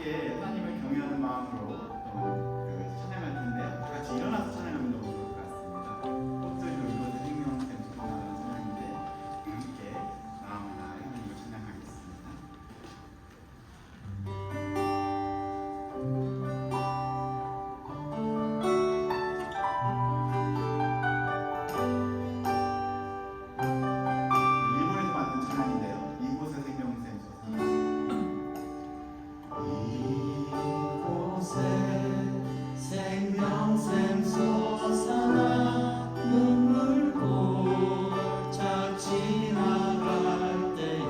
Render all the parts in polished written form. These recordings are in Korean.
함께 하나님을 경외하는 마음으로 찬양할 텐데 다 같이 일어나서 찬양하면 너무 좋을 것 같습니다. 꽃들도 이곳에 생명샘 소리나는 찬양인데 함께 마음을 다해 하나님을 찬양하겠습니다. 일본에서 만든 찬양인데요. 이곳에 생명샘 생명샘 솟아나 눈물 골짝 지나갈 때에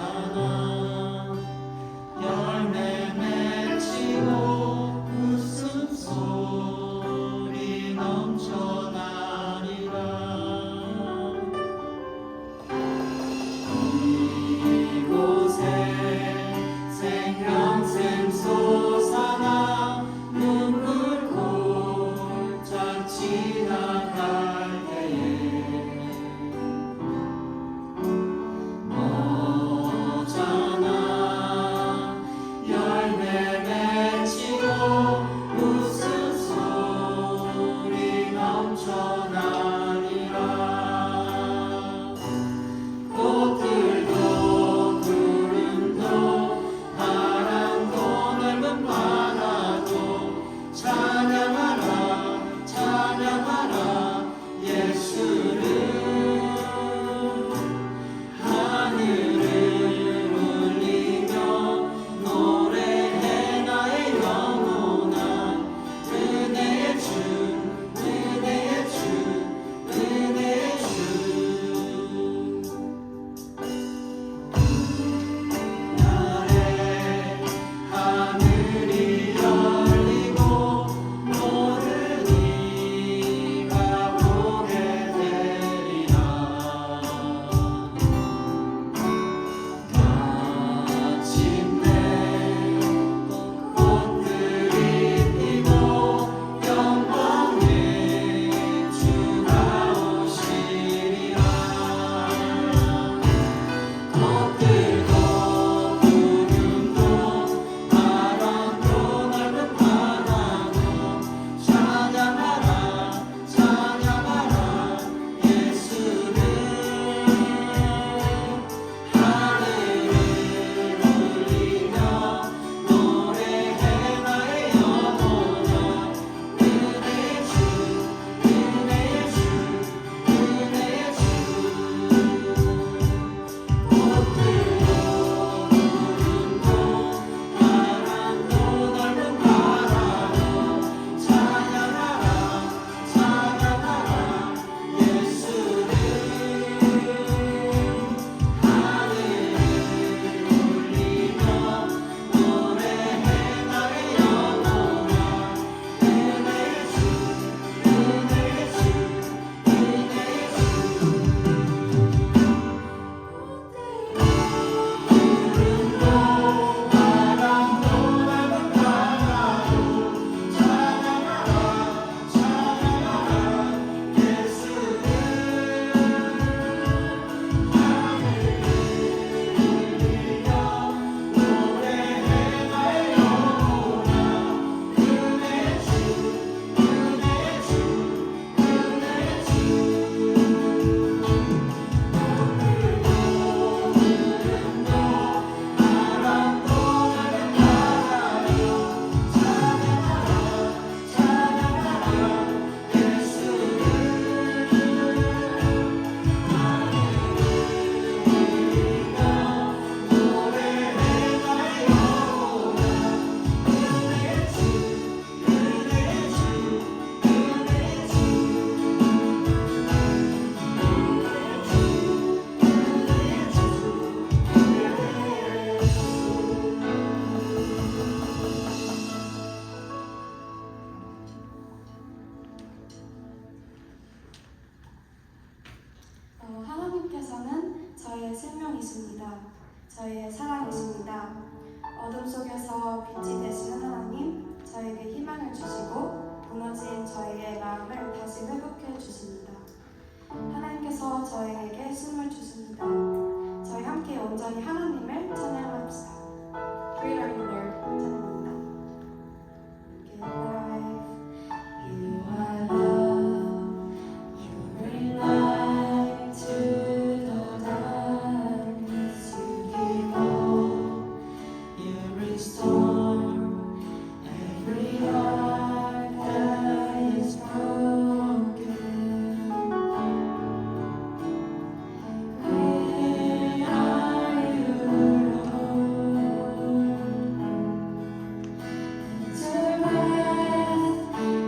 너잖아 열매 맺히고 웃음소리 넘쳐나리라 이곳에 생명샘 솟아나 눈물 골짝 지나갈 때에 너잖아 열매 맺히고 웃음소리 넘쳐나리라 꽃들도 구름도 바람도 넓은 바다도 찬양하라 찬양하라 예수를 하늘을 울리며 노래해 나의 영혼아 은혜의 주 은혜의 주 은혜의 주 날에 하늘이 열리고 너를 네가 보게 되리라 마침내 꽃들이 피고 영광의 주가 오시리라 꽃들도 구름도 바람도 넓은 바다도 찬양하라 찬양하라 예수를 하늘을 울리며 노래해 나의 영혼아 은혜의 주 은혜의 주 은혜의 주 꽃들도 구름도 바람도 넓은 바다도 찬양하라 찬양하라 예수를 하늘을 울리며 노래해 나의 영혼아 은혜의 주 은혜의 주 은혜의 주 구름도 바람도 넓은 바다도 찬양하라 찬양하라 예수를 하늘을 울리며 노래해 나의 영혼아 은혜의 주 은혜의 주 은혜의 주 구름도 바람도 넓은 바다도 찬양하라 찬양하라 예수를 하늘을 울리며 노래해 나의 영혼아 은혜의 주 은혜의 주 은혜의 주 하나님께서는 저희의 생명이십니다. 저희의 사랑이십니다. 어둠 속에서 빛이 되시는 하나님, 저에게 희망을 주시고 무너진 저희의 마음을 다시 회복해 주십니다. 하나님께서 저에게 숨을 주십니다. 여전히 하나님을 찬양합시다. Great are you, Lord. 찬양합니다. Give life. You are love. You bring light to the darkness. You give hope. You restore every heart that is broken. Great are you, Lord. Enter breath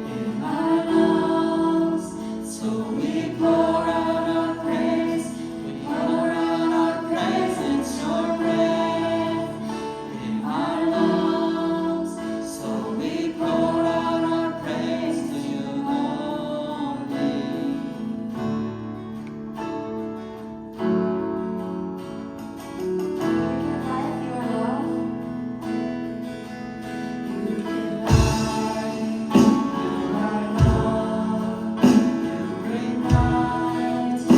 in our lungs, so we pour out our praise. We pour out our praise. It's your breath in our lungs, so we pour out our praise to you only. You give life, you are love. You give life, you are love. You bring light to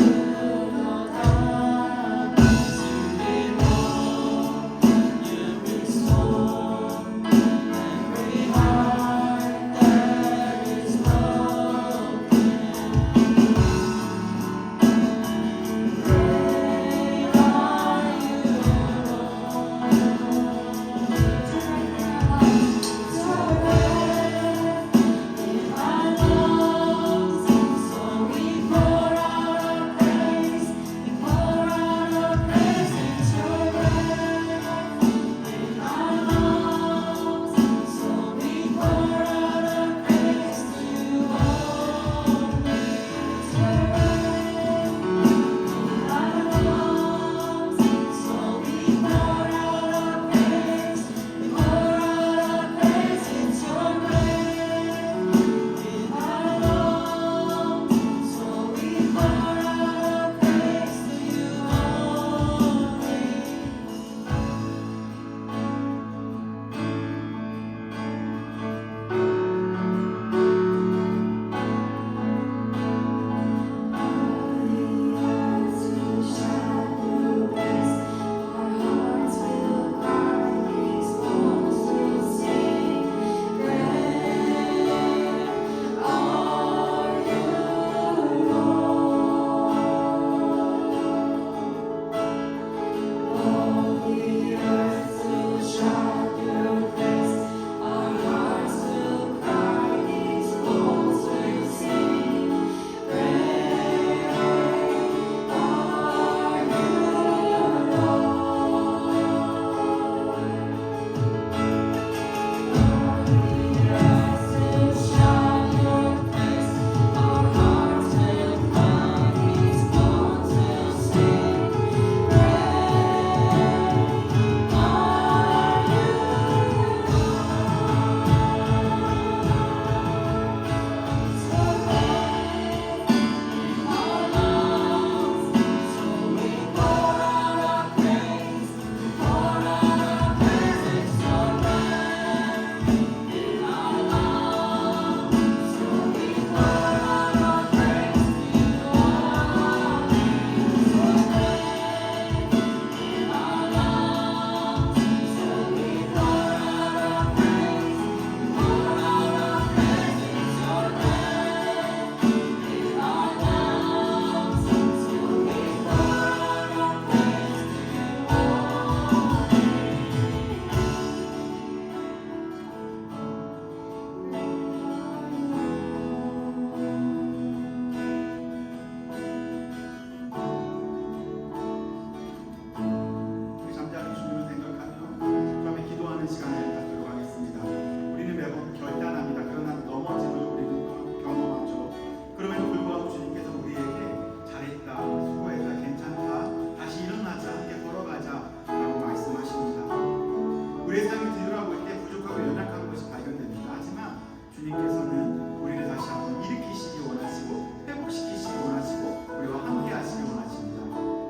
the darkness. You give hope. You restore every heart that is broken. Great are you, Lord. It's your breath in our lungs, so we pour out our praise. We pour out our praise. It's your breath in our lungs, so we pour out our praise to you only. It's your breath in our lungs, so we pour out our praise. We pour out our praise. It's your breath in our lungs, so we pour out our praise to you only. 우리 잠잠히 주님을 생각하며 그 앞에 기도하는 시간을 갖도록 하겠습니다. 우리는 매번 결단합니다. 그러나 넘어짐을 우리는 경험하죠. 그럼에도 불구하고 주님께서 우리에게 잘했다, 수고했다, 괜찮다, 다시 일어나자, 함께 걸어가자 라고 말씀하십니다. 우리의 삶이 뒤돌아볼 때 부족하고 연약한 것이 발견됩니다. 하지만 주님께서는 우리를 다시 한번 일으키시기 원하시고 회복시키시기 원하시고 우리와 함께 하시기 원하십니다.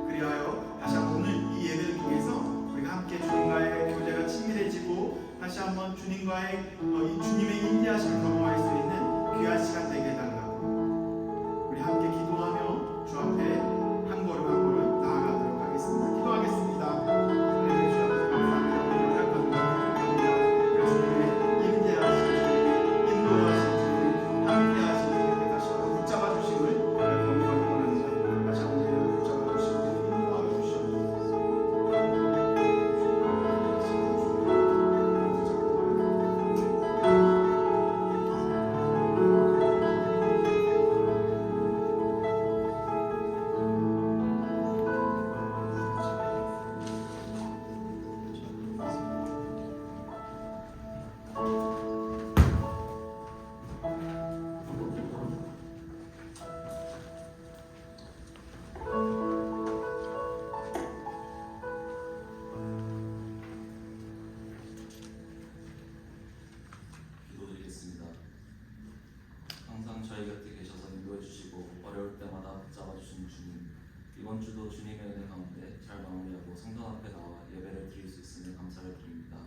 그리하여 다시 한번 오늘 이 예배를 통해서 우리가 함께 주님과의 교제가 친밀해지고 다시 한번 주님과의 이 주님의 인도하심을 경험할 수 있는 귀한 시간 되게 해달라고 우리 함께 기도하며 주 앞에 한 걸음 한 걸음 나아가도록 하겠습니다. 기도하겠습니다. 그럴 때마다 붙잡아 주신 주님, 이번 주도 주님의 은혜 가운데 잘 마무리하고 성전 앞에 나와 예배를 드릴 수 있음에 감사를 드립니다.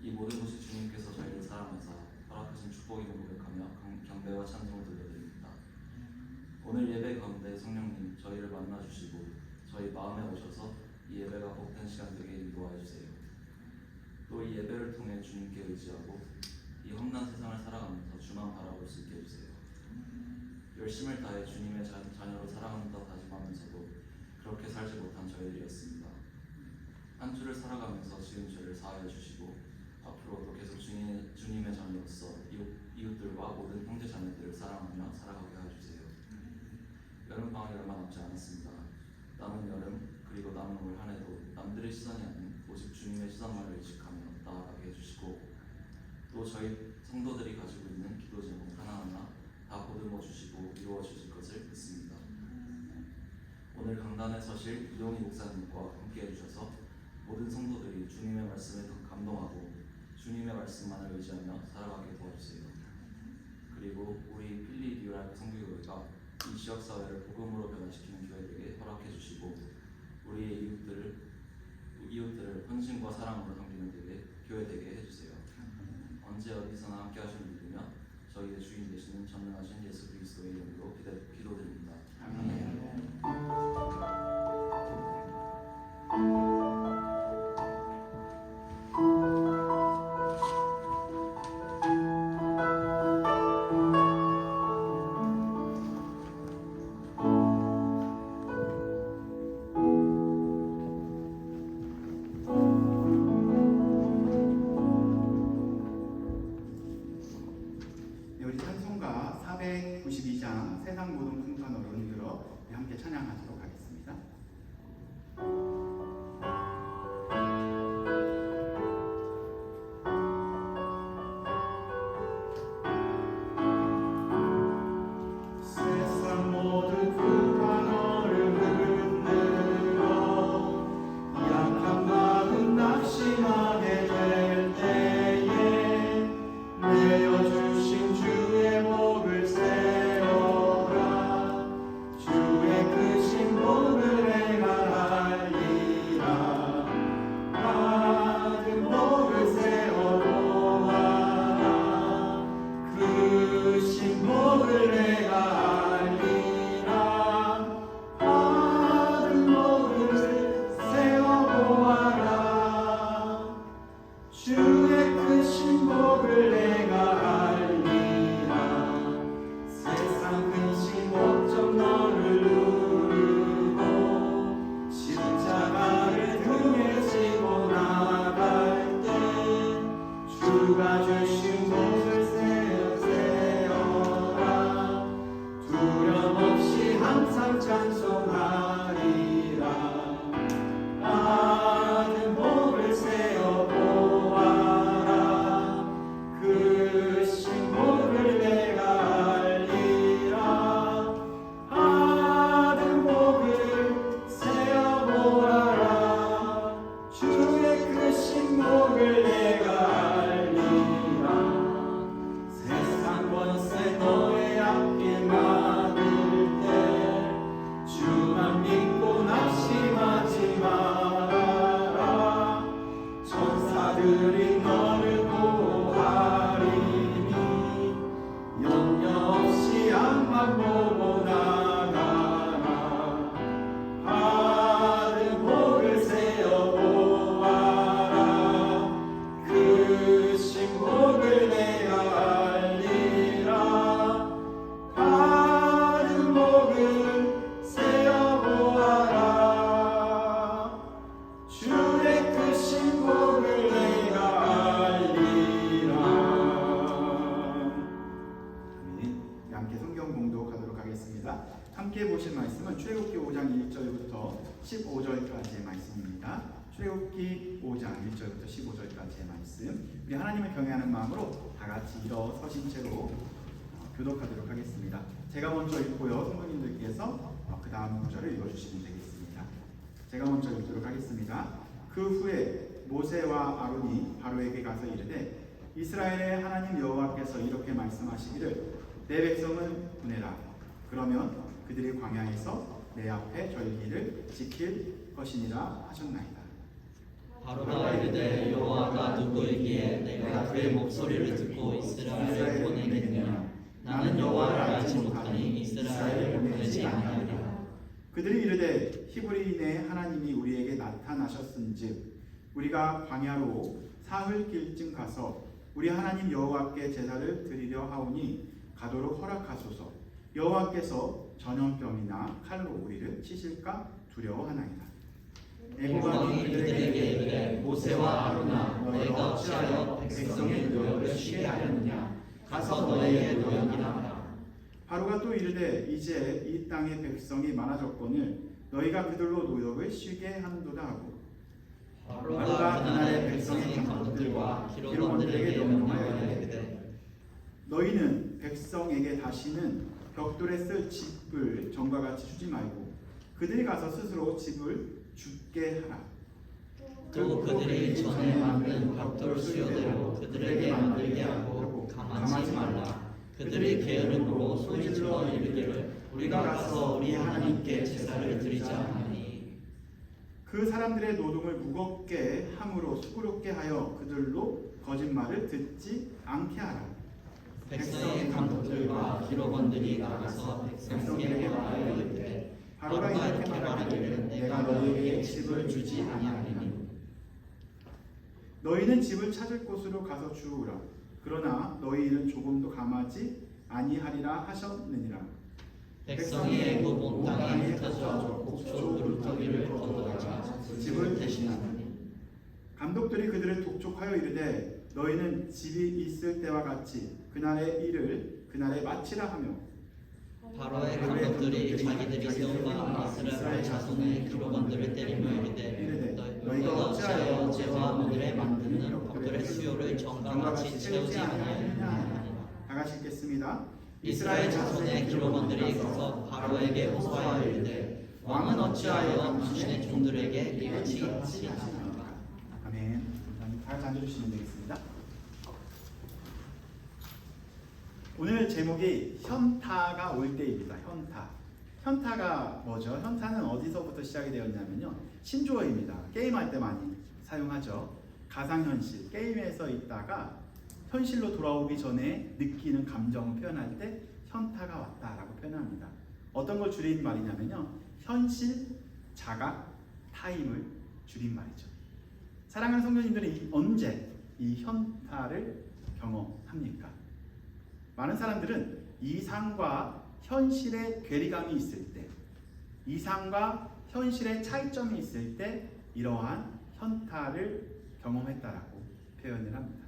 이 모든 것이 주님께서 저희를 사랑하사 허락하신 축복임을 고백하며 경배와 찬송을 돌려드립니다. 오늘 예배 가운데 성령님 저희를 만나주시고 저희 마음에 오셔서 이 예배가 복된 시간 되게 인도하여 주세요. 또 이 예배를 통해 주님께 의지하고 이 험난 세상을 살아가면서 주만 바라볼 수 있게 해주세요. 열심을 다해 주님의 자녀로 살아간다 다짐하면서도 그렇게 살지 못한 저희들이었습니다. 한 주를 살아가면서 지은 죄를 사하여 주시고 앞으로도 계속 주님의 자녀로서 이웃들과 모든 형제 자매들을 사랑하며 살아가게 해주세요. 여름방학이 얼마 남지 않았습니다. 남은 여름 그리고 남은 올 한 해도 남들의 시선이 아닌 오직 주님의 시선만을 의식하며 나아가게 해주시고 또 저희 성도들이 가지고 있는 기도 제목 하나하나 다 보듬어 주시고 이루어 주실 것을 믿습니다. 오늘 강단에 서실 이동희 목사님과 함께 해주셔서 모든 성도들이 주님의 말씀에 더 감동하고 주님의 말씀만을 의지하며 살아가게 도와주세요. 그리고 우리 필리 뉴라이프 성교교회가 이 지역사회를 복음으로 변화시키는 교회되게 허락해 주시고 우리의 이웃들을 헌신과 사랑으로 섬기는 교회되게 해주세요. 언제 어디서나 함께 하시는 믿으며 저희의 주인 되시는 전능하신 예수 그리스도의 이름으로 기도드립니다. 아멘. 네, 우리 찬송가 492장 세상 모든 풍파노를 흔들어 함께 찬양하도록 하겠습니다. 세상 모든 풍파노를 흔들어 약한 마음 낙심하게 될 때에 내어주신 주의 복을 세워라. 주의 크신 복을 행하리라. 받은 복을 세워보아라. 크신 복을 행하리라. 받은 복을 세워보아라. 주의 크신 복을 행하리라. 세상 근심 걱정 너를 누르고 십자가를 등에 지고 나갈 때 주가 주신 복을 세어라. 두려움 없이 항상 찬송하리라. 받은 복을 세어보아라. 크신 복을 내가 알리라. 받은 복을 세어보아라. 주의 크신 복을 내가 알리라. 세상 권세 너의 앞길 막을 때 주만 믿고 낙심하지 말아라. 천사들이 너를 보호하리니 염려 없이 앞만 보고 나가라. 받은 복을 세어보아라. 크신 복을 내가 알리라. 받은 복을 세어보아라. 주의 크신 복을 내가 알리라. 아멘. 함께 성경 공독하도록 하겠습니다. 함께 보실 말씀은 출애굽기 5장 1절부터 15절까지의 말씀입니다. 출애굽기 5장 1절부터 15절까지의 말씀. 우리 하나님을 경외하는 마음으로 다 같이 일어서신 채로 교독하도록 하겠습니다. 제가 먼저 읽고요. 성도님들께서 그 다음 구절을 읽어주시면 되겠습니다. 제가 먼저 읽도록 하겠습니다. 그 후에 모세와 아론이 바로에게 가서 이르되 이스라엘의 하나님 여호와께서 이렇게 말씀하시기를 내 백성은 보내라. 그러면 그들이 광야에서 내 앞에 절기를 지킬 것이니라 하셨나이다. 바로가 이르되 여호와가 누구이기에 내가 그의 목소리를 듣고 이스라엘을 보내겠느냐. 나는 여호와를 알지 못하니 이스라엘을 보내지 아니하리라. 그들이 이르되 히브리인의 하나님이 우리에게 나타나셨은즉 우리가 광야로 사흘 길쯤 가서 우리 하나님 여호와께 제사를 드리려 하오니 가도록 허락하소서. 여호와께서 전염병이나 칼로 우리를 치실까 두려워하나이다. 왕이 그들에게 이르되 모세와 아론아 너희가 어찌하여 백성의 노역을 쉬게 하였느냐. 가서 너희의 노역이라 하라. 바로가 또 이르되 이제 이 땅의 백성이 많아졌거늘 너희가 그들로 노역을 쉬게 하는도다 하고 바로가 그날의 백성의 감독들과 기록원들에게 명령하여 이르되 너희는 백성에게 다시는 벽돌에 쓸 집을 전과 같이 주지 말고 그들이 가서 스스로 집을 죽게 하라. 또 그들이 전에 만든 벽돌 수요대로 그들에게 만들게 하고 감하지 말라. 그들이 게으름으로 소리질러 이르기를 우리가 가서 우리 하나님께 제사를 드리자 하니 그 사람들의 노동을 무겁게 함으로 수고롭게 하여 그들로 거짓말을 듣지 않게 하라. 백성의 감독들과 기록원들이 나가서 백성에게 말하여 이르되 바로가 이렇게 말하기를 내가 너희에게 집을 주지 아니하리니 너희는 집을 찾을 곳으로 가서 주우라. 그러나 너희 일은 조금도 감하지 아니하리라 하셨느니라. 백성이 애굽 온 땅에 흩어져 곡조 누르터기를 거두다가 집을 대신하니 감독들이 그들을 독촉하여 이르되 너희는 집이 있을 때와 같이 그날의 일을 그날에 마치라 하며 바로의 감독들이 자기들이 세운 바 이스라엘 자손의 기록원들을 때리며 이르되 너희가 어찌하여 죄와 오늘에 만드는 벽돌의 수요를 전과 같이 채우지 아니하느냐 하니라. 다 같이 읽겠습니다. 이스라엘 자손의 기록원들이 가서 바로에게 호소하여 이르되 왕은 어찌하여 당신의 종들에게 이같이 하시나이까. 아멘. 다 같이 앉아주시면 되겠습니다. 오늘 제목이 현타가 올 때입니다. 현타. 현타가 뭐죠? 현타는 어디서부터 시작이 되었냐면요. 신조어입니다. 게임할 때 많이 사용하죠. 가상현실. 게임에서 있다가 현실로 돌아오기 전에 느끼는 감정을 표현할 때 현타가 왔다라고 표현합니다. 어떤 걸 줄인 말이냐면요. 현실, 자각, 타임을 줄인 말이죠. 사랑하는 성도님들은 언제 이 현타를 경험합니까? 많은 사람들은 이상과 현실의 괴리감이 있을 때, 이상과 현실의 차이점이 있을 때 이러한 현타를 경험했다라고 표현을 합니다.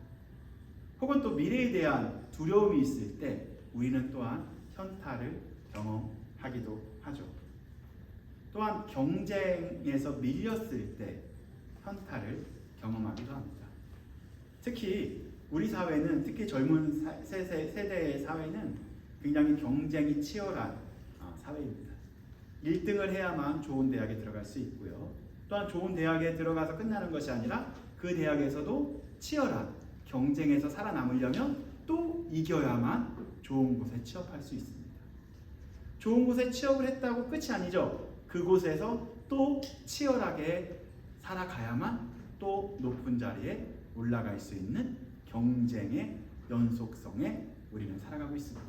혹은 또 미래에 대한 두려움이 있을 때 우리는 또한 현타를 경험하기도 하죠. 또한 경쟁에서 밀렸을 때 현타를 경험하기도 합니다. 특히 우리 사회는, 특히 젊은 세대의 사회는 굉장히 경쟁이 치열한 사회입니다. 1등을 해야만 좋은 대학에 들어갈 수 있고요. 또한 좋은 대학에 들어가서 끝나는 것이 아니라 그 대학에서도 치열한 경쟁에서 살아남으려면 또 이겨야만 좋은 곳에 취업할 수 있습니다. 좋은 곳에 취업을 했다고 끝이 아니죠. 그곳에서 또 치열하게 살아가야만 또 높은 자리에 올라갈 수 있는 경쟁의 연속성에 우리는 살아가고 있습니다.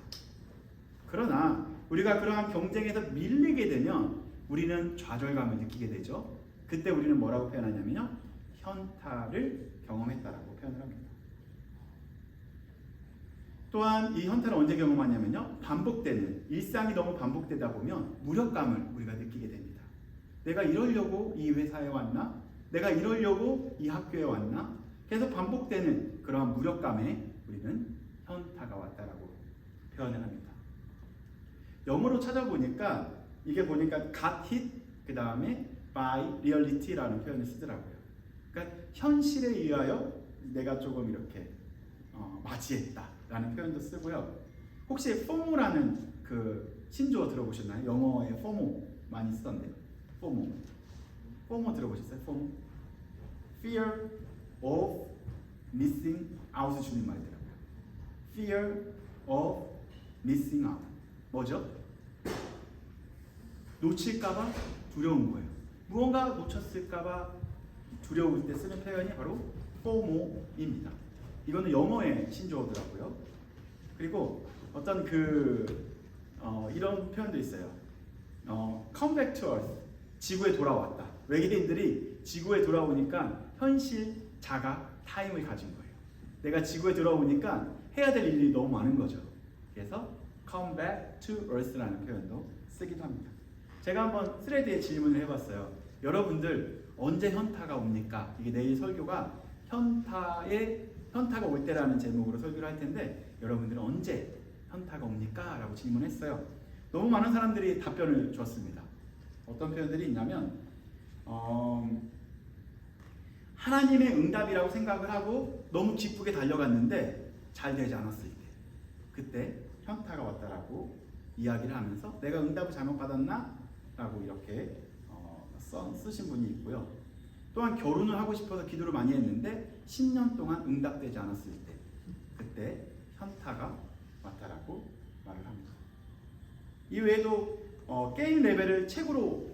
그러나 우리가 그러한 경쟁에서 밀리게 되면 우리는 좌절감을 느끼게 되죠. 그때 우리는 뭐라고 표현하냐면요. 현타를 경험했다라고 표현을 합니다. 또한 이 현타를 언제 경험하냐면요. 반복되는, 일상이 너무 반복되다 보면 무력감을 우리가 느끼게 됩니다. 내가 이러려고 이 회사에 왔나? 내가 이러려고 이 학교에 왔나? 계속 반복되는 그러한 무력감에 우리는 현타가 왔다라고 표현을 합니다. 영어로 찾아보니까 이게 보니까 got hit 그 다음에 by reality라는 표현을 쓰더라고요. 그러니까 현실에 의하여 내가 조금 이렇게 맞이했다라는 표현도 쓰고요. 혹시 FOMO라는 그 신조어 들어보셨나요? 영어에 FOMO 많이 쓰던데. FOMO 들어보셨어요? FOMO? Fear of missing out 주는 말이더라고요. Fear of missing out. 뭐죠? 놓칠까봐 두려운 거예요. 무언가 놓쳤을까봐 두려울 때 쓰는 표현이 바로 FOMO입니다. 이거는 영어의 신조어더라고요. 그리고 어떤 이런 표현도 있어요. Come back to earth. 지구에 돌아왔다. 외계인들이 지구에 돌아오니까 현실 자각 타임을 가진 거예요. 내가 지구에 돌아오니까 해야 될 일이 너무 많은 거죠. 그래서 come back to earth라는 표현도 쓰기도 합니다. 제가 한번 스레드에 질문을 해봤어요. 여러분들 언제 현타가 옵니까? 이게 내일 설교가 현타가 올 때라는 제목으로 설교를 할 텐데 여러분들은 언제 현타가 옵니까? 라고 질문했어요. 너무 많은 사람들이 답변을 줬습니다. 어떤 표현들이 있냐면 하나님의 응답이라고 생각을 하고 너무 기쁘게 달려갔는데 잘 되지 않았을 때 그때 현타가 왔다라고 이야기를 하면서 내가 응답을 잘못 받았나? 라고 이렇게 쓰신 분이 있고요. 또한 결혼을 하고 싶어서 기도를 많이 했는데 10년 동안 응답되지 않았을 때 그때 현타가 왔다라고 말을 합니다. 이 외에도 게임 레벨을 최고로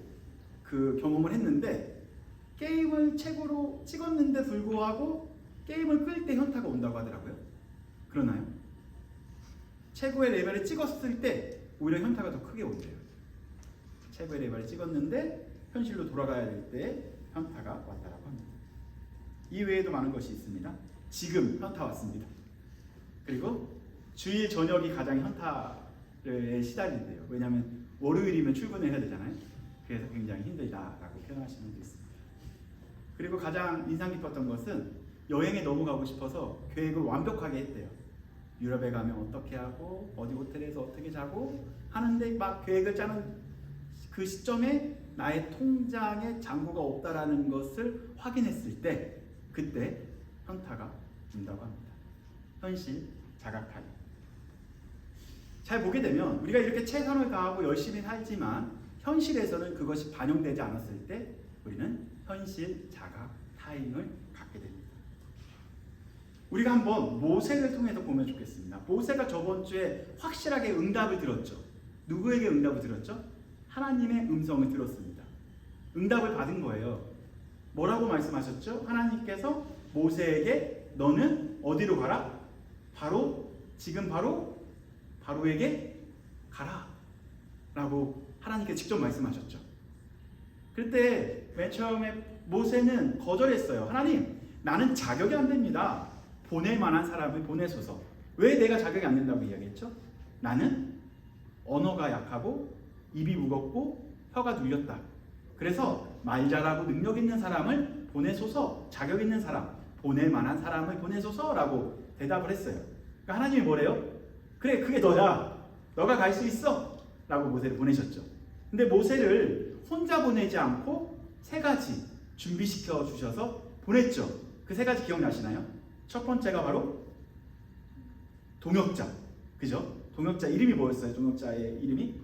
경험을 했는데 게임을 최고로 찍었는데 불구하고 게임을 끌 때 현타가 온다고 하더라고요. 그러나요? 최고의 레벨을 찍었을 때 오히려 현타가 더 크게 온대요. 최고의 레벨을 찍었는데 현실로 돌아가야 될 때 현타가 왔다라고 합니다. 이 외에도 많은 것이 있습니다. 지금 현타 왔습니다. 그리고 주일 저녁이 가장 현타에 시달린대요. 왜냐하면 월요일이면 출근을 해야 되잖아요. 그래서 굉장히 힘들다라고 표현하시는 분도 있습니다. 그리고 가장 인상 깊었던 것은 여행에 너무 가고 싶어서 계획을 완벽하게 했대요. 유럽에 가면 어떻게 하고 어디 호텔에서 어떻게 자고 하는데 막 계획을 짜는 그 시점에 나의 통장에 잔고가 없다라는 것을 확인했을 때 그때 현타가 온다고 합니다. 현실 자각 타임. 잘 보게 되면 우리가 이렇게 최선을 다하고 열심히 살지만 현실에서는 그것이 반영되지 않았을 때 우리는 현실 자각 타임을 갖게 됩니다. 우리가 한번 모세를 통해서 보면 좋겠습니다. 모세가 저번 주에 확실하게 응답을 들었죠. 누구에게 응답을 들었죠? 하나님의 음성을 들었습니다. 응답을 받은 거예요. 뭐라고 말씀하셨죠? 하나님께서 모세에게 너는 어디로 가라? 지금 바로에게 가라 라고 하나님께 직접 말씀하셨죠. 그때 맨 처음에 모세는 거절했어요. 하나님, 나는 자격이 안 됩니다. 보낼 만한 사람을 보내소서. 왜 내가 자격이 안 된다고 이야기했죠? 나는 언어가 약하고 입이 무겁고 혀가 눌렸다. 그래서 말 잘하고 능력 있는 사람을 보내소서. 자격 있는 사람, 보낼 만한 사람을 보내소서라고 대답을 했어요. 그러니까 하나님이 뭐래요? 그래, 그게 너야. 너가 갈 수 있어. 라고 모세를 보내셨죠. 근데 모세를 혼자 보내지 않고 3가지 준비시켜 주셔서 보냈죠. 그 3가지 기억나시나요? 첫 번째가 바로 동역자. 그죠? 동역자 이름이 뭐였어요? 동역자의 이름이?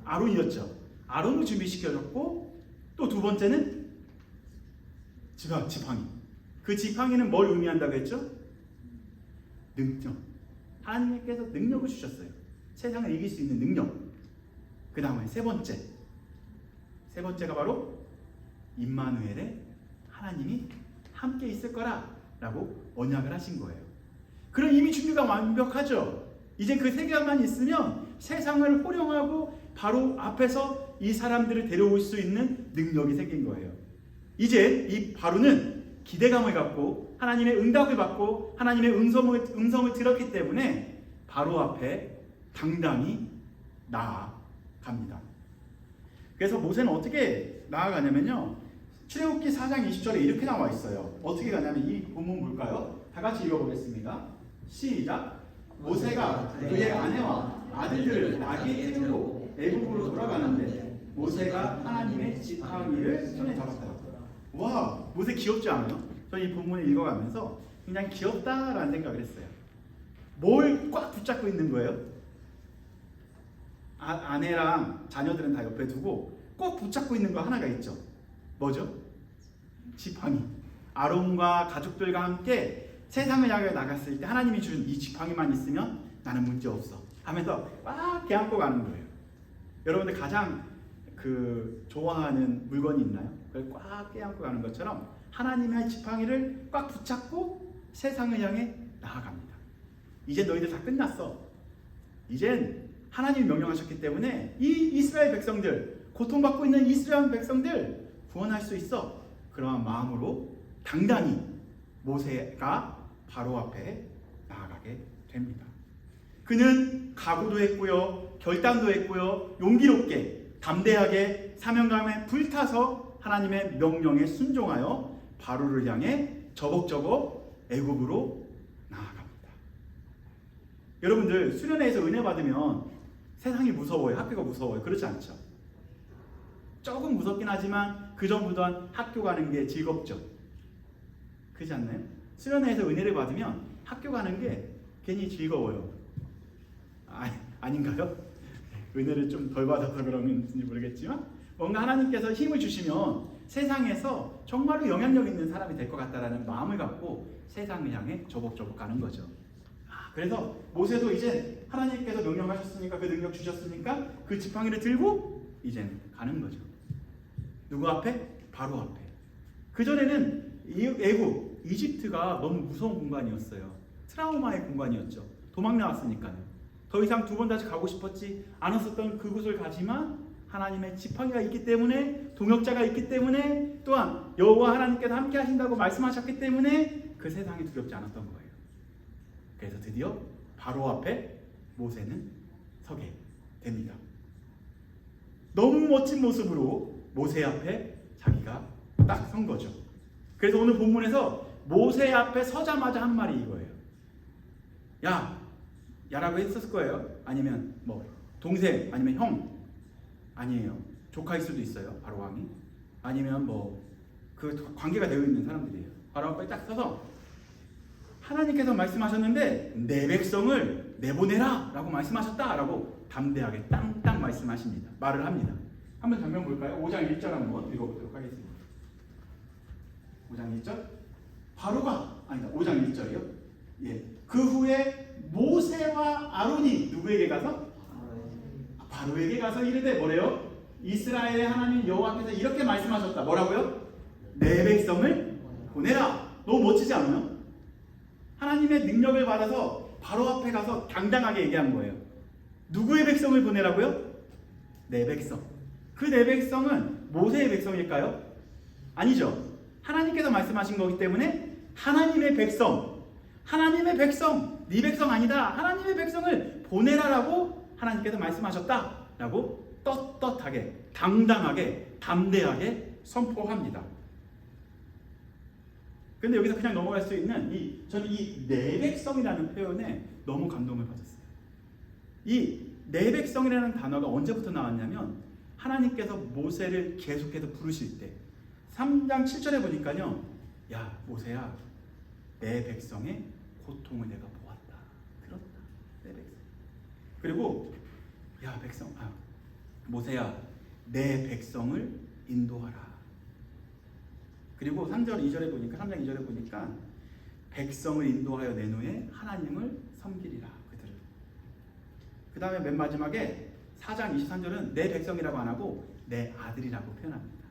아론이었죠. 아론을 준비시켜줬고 또 2번째는 지팡이. 그 지팡이는 뭘 의미한다고 했죠? 능력. 하나님께서 능력을 주셨어요. 세상을 이길 수 있는 능력. 그 다음에 3번째가 바로 임마누엘의 하나님이 함께 있을 거라 라고 언약을 하신 거예요. 그럼 이미 준비가 완벽하죠. 이제 그 3개만 있으면 세상을 호령하고 바로 앞에서 이 사람들을 데려올 수 있는 능력이 생긴 거예요. 이제 이 바로는 기대감을 갖고 하나님의 응답을 받고 하나님의 음성을 들었기 때문에 바로 앞에 당당히 나아갑니다. 그래서 모세는 어떻게 나아가냐면요, 출애굽기 4장 20절에 이렇게 나와 있어요. 어떻게 가냐면 이 본문 볼까요? 다 같이 읽어보겠습니다. 시작. 모세가 그의 아내와 아들들을 나귀에 태우고 애굽으로 돌아가는데 모세가 하나님의 지팡이를 손에 잡았다. 와, 모세 귀엽지 않아요? 저는 이 본문을 읽어가면서 굉장히 귀엽다라는 생각을 했어요. 뭘 꽉 붙잡고 있는 거예요? 아내랑 자녀들은 다 옆에 두고 꼭 붙잡고 있는 거 하나가 있죠. 뭐죠? 지팡이. 아론과 가족들과 함께 세상을 향해 나갔을 때 하나님이 준 이 지팡이만 있으면 나는 문제 없어 하면서 막 깨안고 가는 거예요. 여러분들 가장 그 좋아하는 물건이 있나요? 그걸 꽉 껴안고 가는 것처럼 하나님의 지팡이를 꽉 붙잡고 세상을 향해 나아갑니다. 이제 너희들 다 끝났어. 이젠 하나님이 명령하셨기 때문에 이 이스라엘 백성들, 고통받고 있는 이스라엘 백성들 구원할 수 있어. 그러한 마음으로 당당히 모세가 바로 앞에 나아가게 됩니다. 그는 각오도 했고요, 결단도 했고요, 용기롭게 담대하게 사명감에 불타서 하나님의 명령에 순종하여 바로를 향해 저벅저벅 애굽으로 나아갑니다. 여러분들 수련회에서 은혜 받으면 세상이 무서워요? 학교가 무서워요? 그렇지 않죠? 조금 무섭긴 하지만 그 전보다 학교 가는 게 즐겁죠. 그렇지 않나요? 수련회에서 은혜를 받으면 학교 가는 게 괜히 즐거워요. 아닌가요? 은혜를 좀 덜 받아서 그런지 모르겠지만 뭔가 하나님께서 힘을 주시면 세상에서 정말로 영향력 있는 사람이 될 것 같다라는 마음을 갖고 세상을 향해 저벅저벅 가는 거죠. 그래서 모세도 이제 하나님께서 명령하셨으니까, 그 능력 주셨으니까 그 지팡이를 들고 이제 가는 거죠. 누구 앞에? 바로 앞에. 그전에는 애굽, 이집트가 너무 무서운 공간이었어요. 트라우마의 공간이었죠. 도망 나왔으니까요. 더 이상 두 번 다시 가고 싶었지 않았었던 그곳을 가지만 하나님의 지팡이가 있기 때문에, 동역자가 있기 때문에, 또한 여호와 하나님께서 함께 하신다고 말씀하셨기 때문에 그 세상이 두렵지 않았던 거예요. 그래서 드디어 바로 앞에 모세는 서게 됩니다. 너무 멋진 모습으로 모세 앞에 자기가 딱 선 거죠. 그래서 오늘 본문에서 모세 앞에 서자마자 한 말이 이거예요. 야라고 했었을 거예요. 아니면 뭐 동생, 아니면 형, 아니에요. 조카일 수도 있어요. 바로 왕이. 아니면 뭐 그 관계가 되어 있는 사람들이에요. 바로 앞에 딱 서서 하나님께서 말씀하셨는데 내 백성을 내보내라 라고 말씀하셨다 라고 담대하게 땅땅 말씀하십니다. 말을 합니다. 한번 장면 볼까요? 5장 1절 한번 읽어보도록 하겠습니다. 5장 1절. 바로가, 아니다, 5장 1절이요. 예. 그 후에 모세와 아론이 누구에게 가서? 바로에게 가서 이르되 뭐래요? 이스라엘의 하나님 여호와께서 이렇게 말씀하셨다. 뭐라고요? 내 백성을 보내라. 너무 멋지지 않아요? 하나님의 능력을 받아서 바로 앞에 가서 당당하게 얘기한 거예요. 누구의 백성을 보내라고요? 내 백성. 그 내 백성은 모세의 백성일까요? 아니죠. 하나님께서 말씀하신 거기 때문에 하나님의 백성, 네 백성 아니다. 하나님의 백성을 보내라라고 하나님께서 말씀하셨다라고 떳떳하게, 당당하게, 담대하게 선포합니다. 근데 여기서 그냥 넘어갈 수 있는 저는 이 내 백성이라는 표현에 너무 감동을 받았어요. 이 내 백성이라는 단어가 언제부터 나왔냐면 하나님께서 모세를 계속해서 부르실 때 3장 7절에 보니까요. 야 모세야, 내 백성의 고통을 내가 보았다. 들었다. 내 백성. 그리고 야 모세야, 내 백성을 인도하라. 그리고 3장 2절에 보니까 백성을 인도하여 내놓에 하나님을 섬기리라. 그들을. 그 다음에 맨 마지막에 4장 23절은 내 백성이라고 안 하고 내 아들이라고 표현합니다.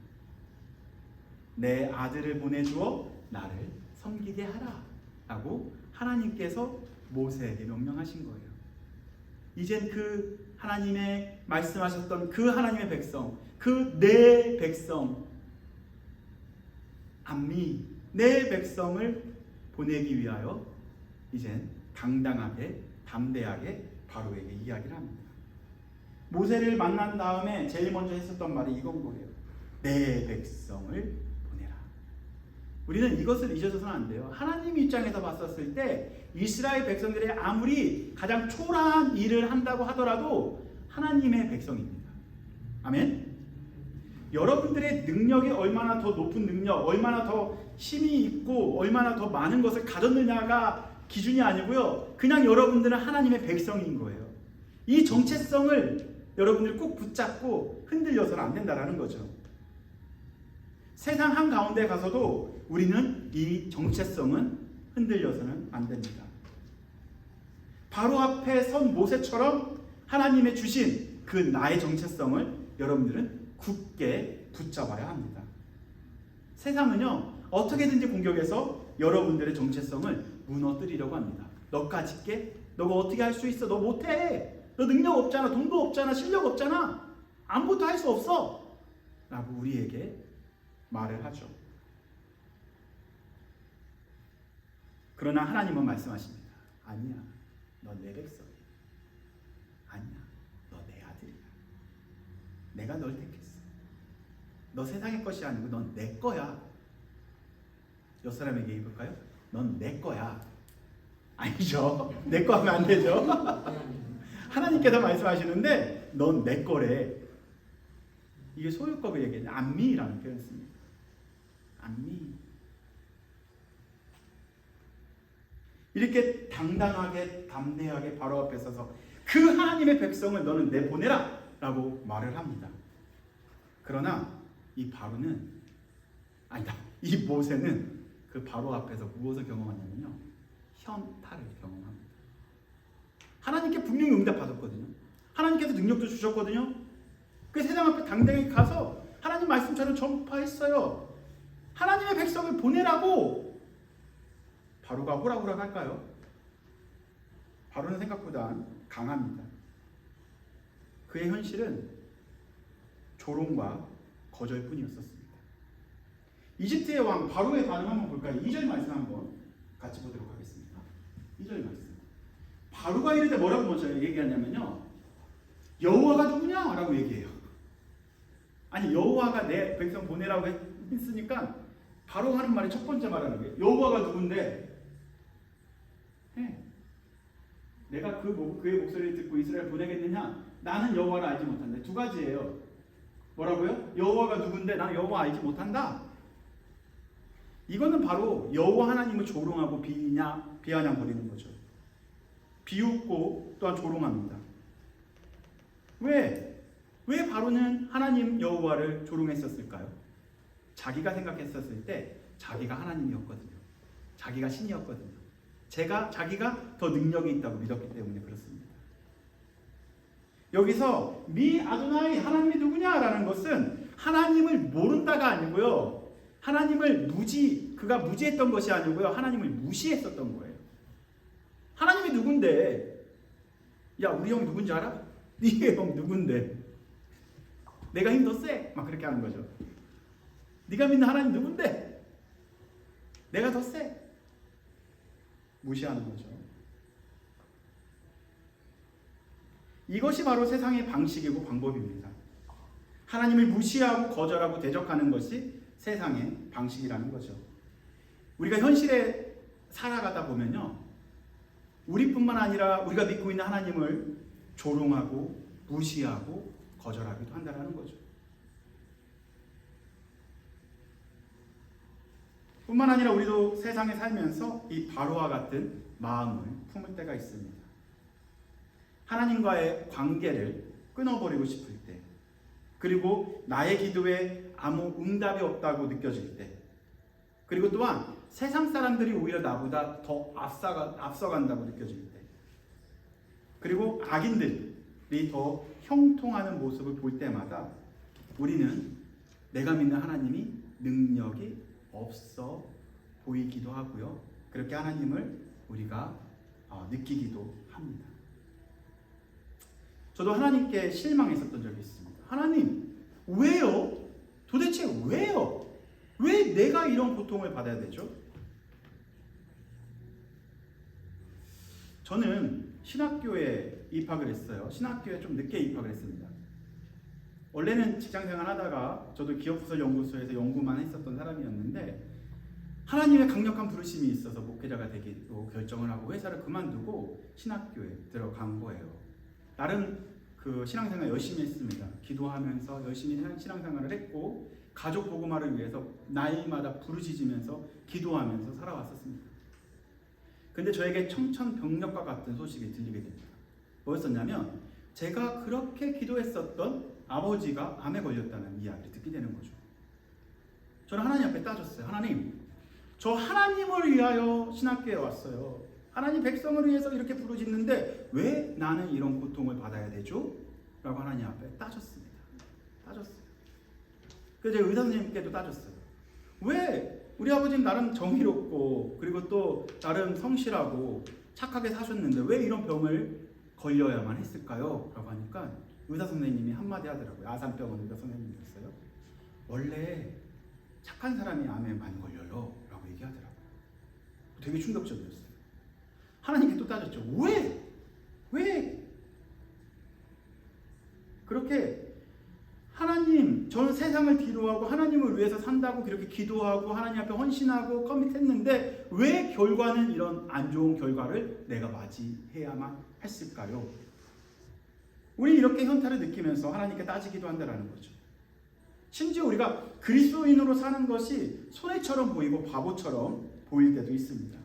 내 아들을 보내주어 나를 섬기게 하라 라고 하나님께서 모세에게 명령하신 거예요. 이젠 그 하나님의 말씀하셨던 그 하나님의 백성, 그 내 백성, 암미 내 백성을 보내기 위하여 이젠 당당하게, 담대하게 바로에게 이야기를 합니다. 모세를 만난 다음에 제일 먼저 했었던 말이 이건 거예요. 내 백성을 보내라. 우리는 이것을 잊어서는 안 돼요. 하나님 입장에서 봤었을 때 이스라엘 백성들이 아무리 가장 초라한 일을 한다고 하더라도 하나님의 백성입니다. 아멘. 여러분들의 능력이 얼마나 더 높은 능력, 얼마나 더 힘이 있고 얼마나 더 많은 것을 가졌느냐가 기준이 아니고요. 그냥 여러분들은 하나님의 백성인 거예요. 이 정체성을 여러분들이 꼭 붙잡고 흔들려서는 안 된다라는 거죠. 세상 한가운데 가서도 우리는 이 정체성은 흔들려서는 안 됩니다. 바로 앞에 선 모세처럼 하나님의 주신 그 나의 정체성을 여러분들은 굳게 붙잡아야 합니다. 세상은요, 어떻게든지 공격해서 여러분들의 정체성을 무너뜨리려고 합니다. 너까짓 게? 너가 어떻게 할 수 있어? 너 못해. 너 능력 없잖아. 돈도 없잖아. 실력 없잖아. 아무것도 할 수 없어. 라고 우리에게 말을 하죠. 그러나 하나님은 말씀하십니다. 아니야. 너 내 백성이야. 아니야. 너 내 아들이야. 내가 널 택했어. 너 세상의 것이 아니고 넌 내 거야. 옆 사람에게 입을까요? 넌 내 거야. 아니죠. 내 거 하면 안 되죠. 하나님께서 말씀하시는데 넌 내 거래. 이게 소유법을 얘기해요. 안미라는 표현을 씁니다. 안미. 이렇게 당당하게 담대하게 바로 앞에 서서 그 하나님의 백성을 너는 내보내라 라고 말을 합니다. 그러나 이 바로는 아니다. 이 모세는 그 바로 앞에서 무엇을 경험하냐면요. 현타를 경험합니다. 하나님께 분명히 응답받았거든요. 하나님께서 능력도 주셨거든요. 그 세상 앞에 당당히 가서 하나님 말씀처럼 전파했어요. 하나님의 백성을 보내라고. 바로가 호락호락 할까요? 바로는 생각보다 강합니다. 그의 현실은 조롱과 거절뿐이었었습니다. 이집트의 왕 바로의 반응 한번 볼까요? 2절 말씀 한번 같이 보도록 하겠습니다. 2절 말씀. 바로가 이럴 때 뭐라고 먼저 얘기하냐면요. 여호와가 누구냐? 라고 얘기해요. 아니 여호와가 내 백성 보내라고 했으니까 바로 하는 말이 첫 번째 말하는 거예요. 여호와가 누군데? 내가 그의 목소리를 듣고 이스라엘 보내겠느냐? 나는 여호와를 알지 못한다. 두 가지예요. 뭐라고요? 여호와가 누군데 나는 여호와 알지 못한다. 이거는 바로 여호와 하나님을 조롱하고 비아냥 거리는 거죠. 비웃고 또한 조롱합니다. 왜 바로는 하나님 여호와를 조롱했었을까요? 자기가 생각했었을 때 자기가 하나님이었거든요. 자기가 신이었거든요. 자기가 더 능력이 있다고 믿었기 때문에 그렇습니다. 여기서 미 아도나이 하나님이 누구냐라는 것은 하나님을 모른다가 아니고요. 그가 무지했던 것이 아니고요. 하나님을 무시했었던 거예요. 하나님이 누군데? 야 우리 형 누군지 알아? 네 형 누군데? 내가 힘 더 세? 막 그렇게 하는 거죠. 네가 믿는 하나님 누군데? 내가 더 세? 무시하는 거죠. 이것이 바로 세상의 방식이고 방법입니다. 하나님을 무시하고 거절하고 대적하는 것이 세상의 방식이라는 거죠. 우리가 현실에 살아가다 보면요. 우리뿐만 아니라 우리가 믿고 있는 하나님을 조롱하고 무시하고 거절하기도 한다는 거죠. 뿐만 아니라 우리도 세상에 살면서 이 바로와 같은 마음을 품을 때가 있습니다. 하나님과의 관계를 끊어버리고 싶을 때, 그리고 나의 기도에 아무 응답이 없다고 느껴질 때, 그리고 또한 세상 사람들이 오히려 나보다 더 앞서간다고 느껴질 때, 그리고 악인들이 더 형통하는 모습을 볼 때마다 우리는 내가 믿는 하나님이 능력이 없어 보이기도 하고요. 그렇게 하나님을 우리가 느끼기도 합니다. 저도 하나님께 실망했었던 적이 있습니다. 하나님, 왜요? 도대체 왜요? 왜 내가 이런 고통을 받아야 되죠? 저는 신학교에 입학을 했어요. 신학교에 좀 늦게 입학을 했습니다. 원래는 직장생활 하다가 저도 기업부설연구소에서 연구만 했었던 사람이었는데 하나님의 강력한 부르심이 있어서 목회자가 되기로 결정을 하고 회사를 그만두고 신학교에 들어간 거예요. 나름 그 신앙생활 열심히 했습니다. 기도하면서 열심히 신앙생활을 했고 가족 복음화를 위해서 나이마다 부르짖으면서 기도하면서 살아왔었습니다. 근데 저에게 청천벽력과 같은 소식이 들리게 됩니다. 뭐였었냐면 제가 그렇게 기도했었던 아버지가 암에 걸렸다는 이야기를 듣게 되는 거죠. 저는 하나님 앞에 따졌어요. 하나님, 저 하나님을 위하여 신학교에 왔어요. 하나님 백성을 위해서 이렇게 부르짖는데 왜 나는 이런 고통을 받아야 되죠? 라고 하나님 앞에 따졌습니다. 따졌어요. 그래서 제가 의사 선생님께도 따졌어요. 왜 우리 아버지는 나름 정의롭고 그리고 또 나름 성실하고 착하게 사셨는데 왜 이런 병을 걸려야만 했을까요? 라고 하니까 의사 선생님이 한마디 하더라고요. 아산병원 의사 선생님이었어요. 원래 착한 사람이 암에 많이 걸려요 라고 얘기하더라고요. 되게 충격적이었어요. 하나님께 또 따졌죠. 왜? 그렇게 하나님, 저는 세상을 뒤로하고 하나님을 위해서 산다고 그렇게 기도하고 하나님 앞에 헌신하고 커밋했는데 왜 결과는 이런 안 좋은 결과를 내가 맞이해야만 했을까요? 우리 이렇게 현타를 느끼면서 하나님께 따지기도 한다는 거죠. 심지어 우리가 그리스도인으로 사는 것이 손해처럼 보이고 바보처럼 보일 때도 있습니다.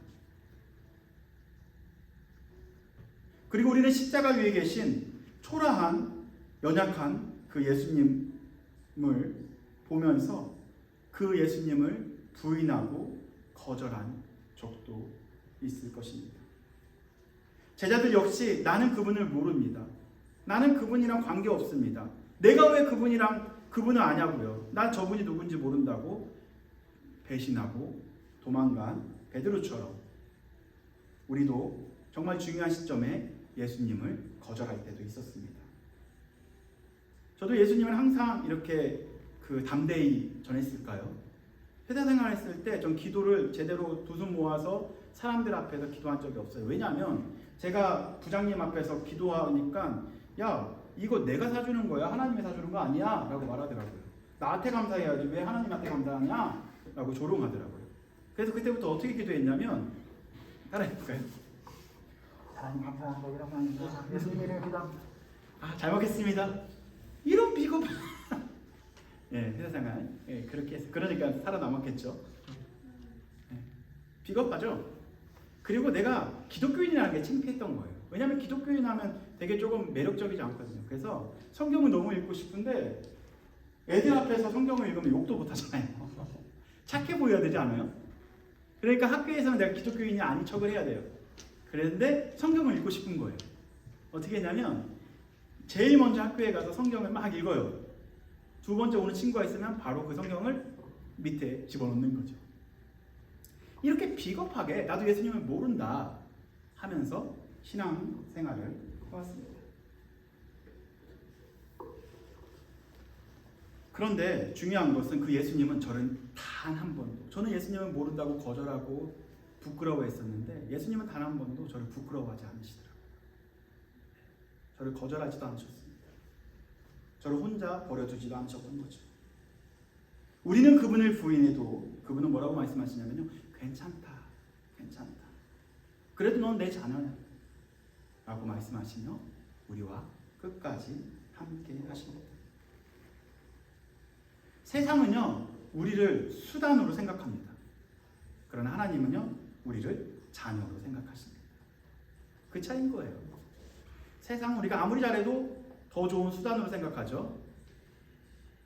그리고 우리는 십자가 위에 계신 초라한 연약한 그 예수님을 보면서 그 예수님을 부인하고 거절한 적도 있을 것입니다. 제자들 역시 나는 그분을 모릅니다. 나는 그분이랑 관계 없습니다. 내가 왜 그분을 아냐고요. 난 저분이 누군지 모른다고 배신하고 도망간 베드로처럼 우리도 정말 중요한 시점에 예수님을 거절할 때도 있었습니다. 저도 예수님을 항상 이렇게 담대히 전했을까요? 회사 생활했을 때 전 기도를 제대로 두 손 모아서 사람들 앞에서 기도한 적이 없어요. 왜냐하면 제가 부장님 앞에서 기도하니까 야 이거 내가 사주는 거야? 하나님이 사주는 거 아니야? 라고 말하더라고요. 나한테 감사해야지 왜 하나님한테 감사하냐? 라고 조롱하더라고요. 그래서 그때부터 어떻게 기도했냐면 따라해볼까요? 하나님 감사합니다. 하나님 예수님의 기도 잘 먹겠습니다. 이런 비겁한 회사 생활 그렇게 해서 그러니까 살아남았겠죠. 비겁하죠. 그리고 내가 기독교인이라는 게 창피했던 거예요. 왜냐하면 기독교인 하면 되게 조금 매력적이지 않거든요. 그래서 성경을 너무 읽고 싶은데 애들 앞에서 성경을 읽으면 욕도 못 하잖아요. 착해 보여야 되지 않아요? 그러니까 학교에서는 내가 기독교인이 아닌 척을 해야 돼요. 그런데 성경을 읽고 싶은 거예요. 어떻게 했냐면 제일 먼저 학교에 가서 성경을 막 읽어요. 두 번째 오는 친구가 있으면 바로 그 성경을 밑에 집어넣는 거죠. 이렇게 비겁하게 나도 예수님을 모른다 하면서 신앙생활을 해왔습니다. 그런데 중요한 것은 그 예수님은 저를 단 한 번도 저는 예수님을 모른다고 거절하고 부끄러워했었는데 예수님은 단 한 번도 저를 부끄러워하지 않으시더라고요. 저를 거절하지도 않으셨습니다. 저를 혼자 버려두지도 않으셨던 거죠. 우리는 그분을 부인해도 그분은 뭐라고 말씀하시냐면요. 괜찮다. 그래도 넌 내 자녀야. 라고 말씀하시며 우리와 끝까지 함께 하십니다. 세상은요. 우리를 수단으로 생각합니다. 그러나 하나님은요. 우리를 자녀로 생각하십니다. 그 차이인 거예요. 세상은 우리가 아무리 잘해도 더 좋은 수단으로 생각하죠.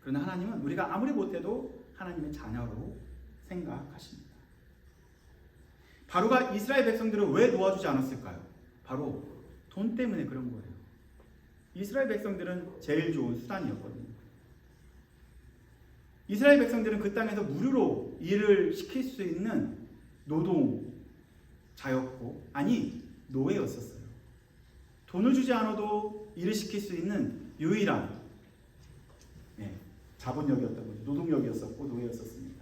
그러나 하나님은 우리가 아무리 못해도 하나님의 자녀로 생각하십니다. 바로가 이스라엘 백성들을 왜 도와주지 않았을까요? 바로 돈 때문에 그런 거예요. 이스라엘 백성들은 제일 좋은 수단이었거든요. 이스라엘 백성들은 그 땅에서 무료로 일을 시킬 수 있는 노동자였고 노예였었어요. 돈을 주지 않아도 일을 시킬 수 있는 유일한 자본력이었던 거죠. 노동력이었었고 노예였었습니다.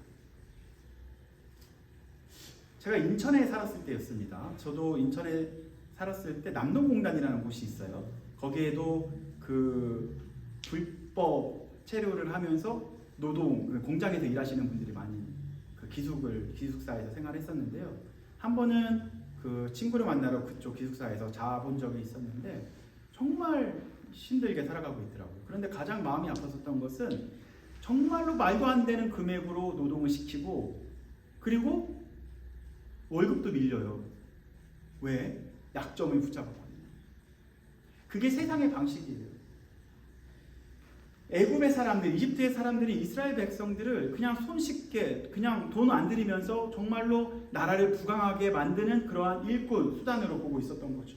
제가 인천에 살았을 때였습니다. 저도 인천에 살았을 때 남동공단이라는 곳이 있어요. 거기에도 그 불법 체류를 하면서 노동 공장에서 일하시는 분들이 많이 그 기숙사에서 생활했었는데요. 한 번은 그 친구를 만나러 그쪽 기숙사에서 자본 적이 있었는데 정말 힘들게 살아가고 있더라고요. 그런데 가장 마음이 아팠었던 것은 정말로 말도 안 되는 금액으로 노동을 시키고 그리고 월급도 밀려요. 왜? 약점을 붙잡았거든요. 그게 세상의 방식이에요. 애굽의 사람들, 이집트의 사람들이 이스라엘 백성들을 그냥 손쉽게 그냥 돈 안 들이면서 정말로 나라를 부강하게 만드는 그러한 일꾼, 수단으로 보고 있었던 거죠.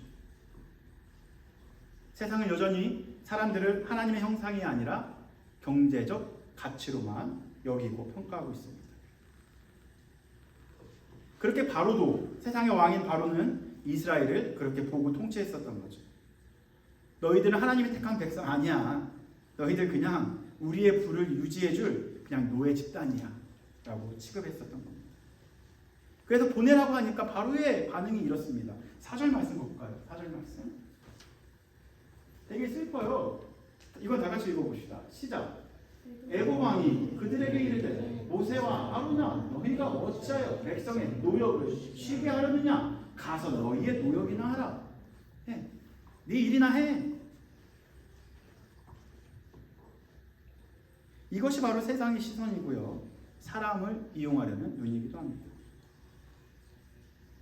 세상은 여전히 사람들을 하나님의 형상이 아니라 경제적 가치로만 여기고 평가하고 있습니다. 그렇게 바로도, 세상의 왕인 바로는 이스라엘을 그렇게 보고 통치했었던 거죠. 너희들은 하나님이 택한 백성 아니야. 너희들 그냥 우리의 부를 유지해줄 그냥 노예 집단이야 라고 취급했었던 겁니다. 그래서 보내라고 하니까 바로의 반응이 이렇습니다. 4절 말씀 볼까요? 4절 말씀 되게 슬퍼요. 이건 다 같이 읽어봅시다. 시작. 애굽 왕이 그들에게 이르되 모세와 아론아 너희가 어찌하여 백성의 노역을 쉬게 하려느냐. 가서 너희의 노역이나 하라. 해. 네 일이나 해. 이것이 바로 세상의 시선이고요. 사람을 이용하려는 눈이기도 합니다.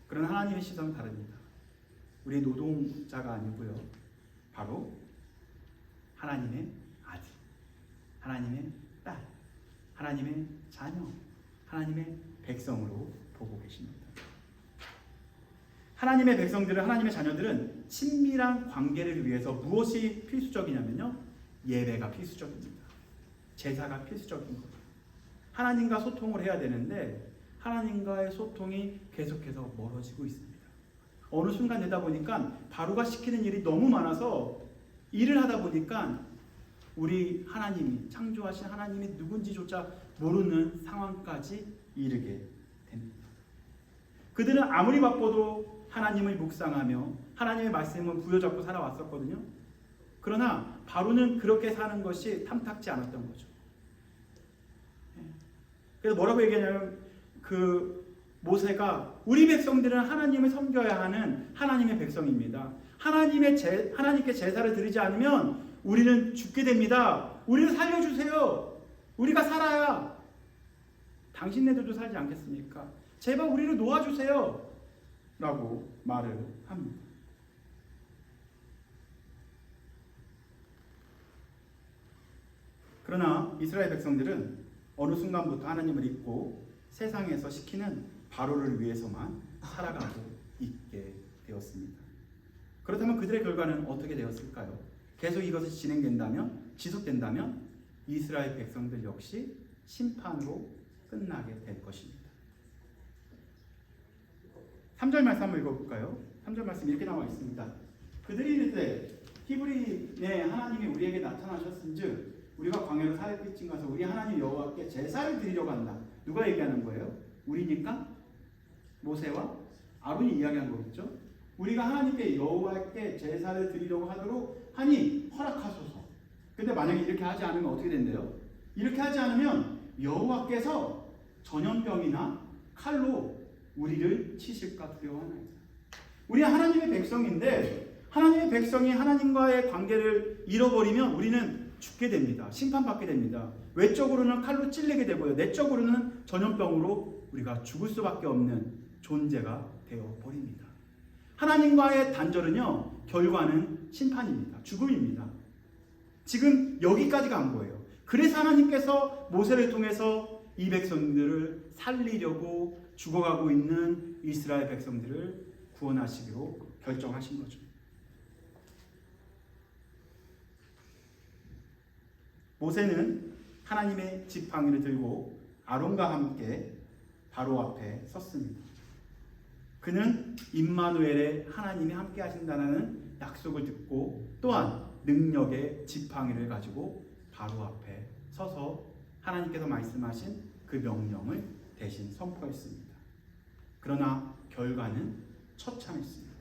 그러나 하나님의 시선은 다릅니다. 우리 노동자가 아니고요. 바로 하나님의 아들, 하나님의 딸, 하나님의 자녀, 하나님의 백성으로 보고 계십니다. 하나님의 백성들은, 하나님의 자녀들은 친밀한 관계를 위해서 무엇이 필수적이냐면요. 예배가 필수적입니다. 제사가 필수적인 거예요. 하나님과 소통을 해야 되는데 하나님과의 소통이 계속해서 멀어지고 있습니다. 어느 순간 되다 보니까 바로가 시키는 일이 너무 많아서 일을 하다 보니까 우리 하나님이, 창조하신 하나님이 누군지조차 모르는 상황까지 이르게 됩니다. 그들은 아무리 바빠도 하나님을 묵상하며 하나님의 말씀을 부여잡고 살아왔었거든요. 그러나 바로는 그렇게 사는 것이 탐탁지 않았던 거죠. 그래서 뭐라고 얘기하냐면 모세가 우리 백성들은 하나님을 섬겨야 하는 하나님의 백성입니다. 하나님께 제사를 드리지 않으면 우리는 죽게 됩니다. 우리를 살려주세요. 우리가 살아야 당신네들도 살지 않겠습니까? 제발 우리를 놓아주세요. 라고 말을 합니다. 그러나 이스라엘 백성들은 어느 순간부터 하나님을 잊고 세상에서 시키는 바로를 위해서만 살아가고 있게 되었습니다. 그렇다면 그들의 결과는 어떻게 되었을까요? 계속 이것이 진행된다면, 지속된다면 이스라엘 백성들 역시 심판으로 끝나게 될 것입니다. 3절 말씀 한번 읽어볼까요? 3절 말씀 이렇게 나와 있습니다. 그들이 이르되 히브리의 하나님이 우리에게 나타나셨은즉 우리가 광야로 40일쯤 가서 우리 하나님 여호와께 제사를 드리려고 한다. 누가 얘기하는 거예요? 우리니까? 모세와 아론이 이야기한 거겠죠? 우리가 하나님께 여호와께 제사를 드리려고 하도록 하니 허락하소서. 근데 만약에 이렇게 하지 않으면 어떻게 된대요? 이렇게 하지 않으면 여호와께서 전염병이나 칼로 우리를 치실까 두려워하나이다. 우리 하나님의 백성인데 하나님의 백성이 하나님과의 관계를 잃어버리면 우리는 죽게 됩니다. 심판받게 됩니다. 외적으로는 칼로 찔리게 되고요. 내적으로는 전염병으로 우리가 죽을 수밖에 없는 존재가 되어버립니다. 하나님과의 단절은요, 결과는 심판입니다. 죽음입니다. 지금 여기까지 간 거예요. 그래서 하나님께서 모세를 통해서 이 백성들을 살리려고 죽어가고 있는 이스라엘 백성들을 구원하시기로 결정하신 거죠. 모세는 하나님의 지팡이를 들고 아론과 함께 바로 앞에 섰습니다. 그는 임마누엘의 하나님이 함께 하신다는 약속을 듣고 또한 능력의 지팡이를 가지고 바로 앞에 서서 하나님께서 말씀하신 그 명령을 대신 선포했습니다. 그러나 결과는 처참했습니다.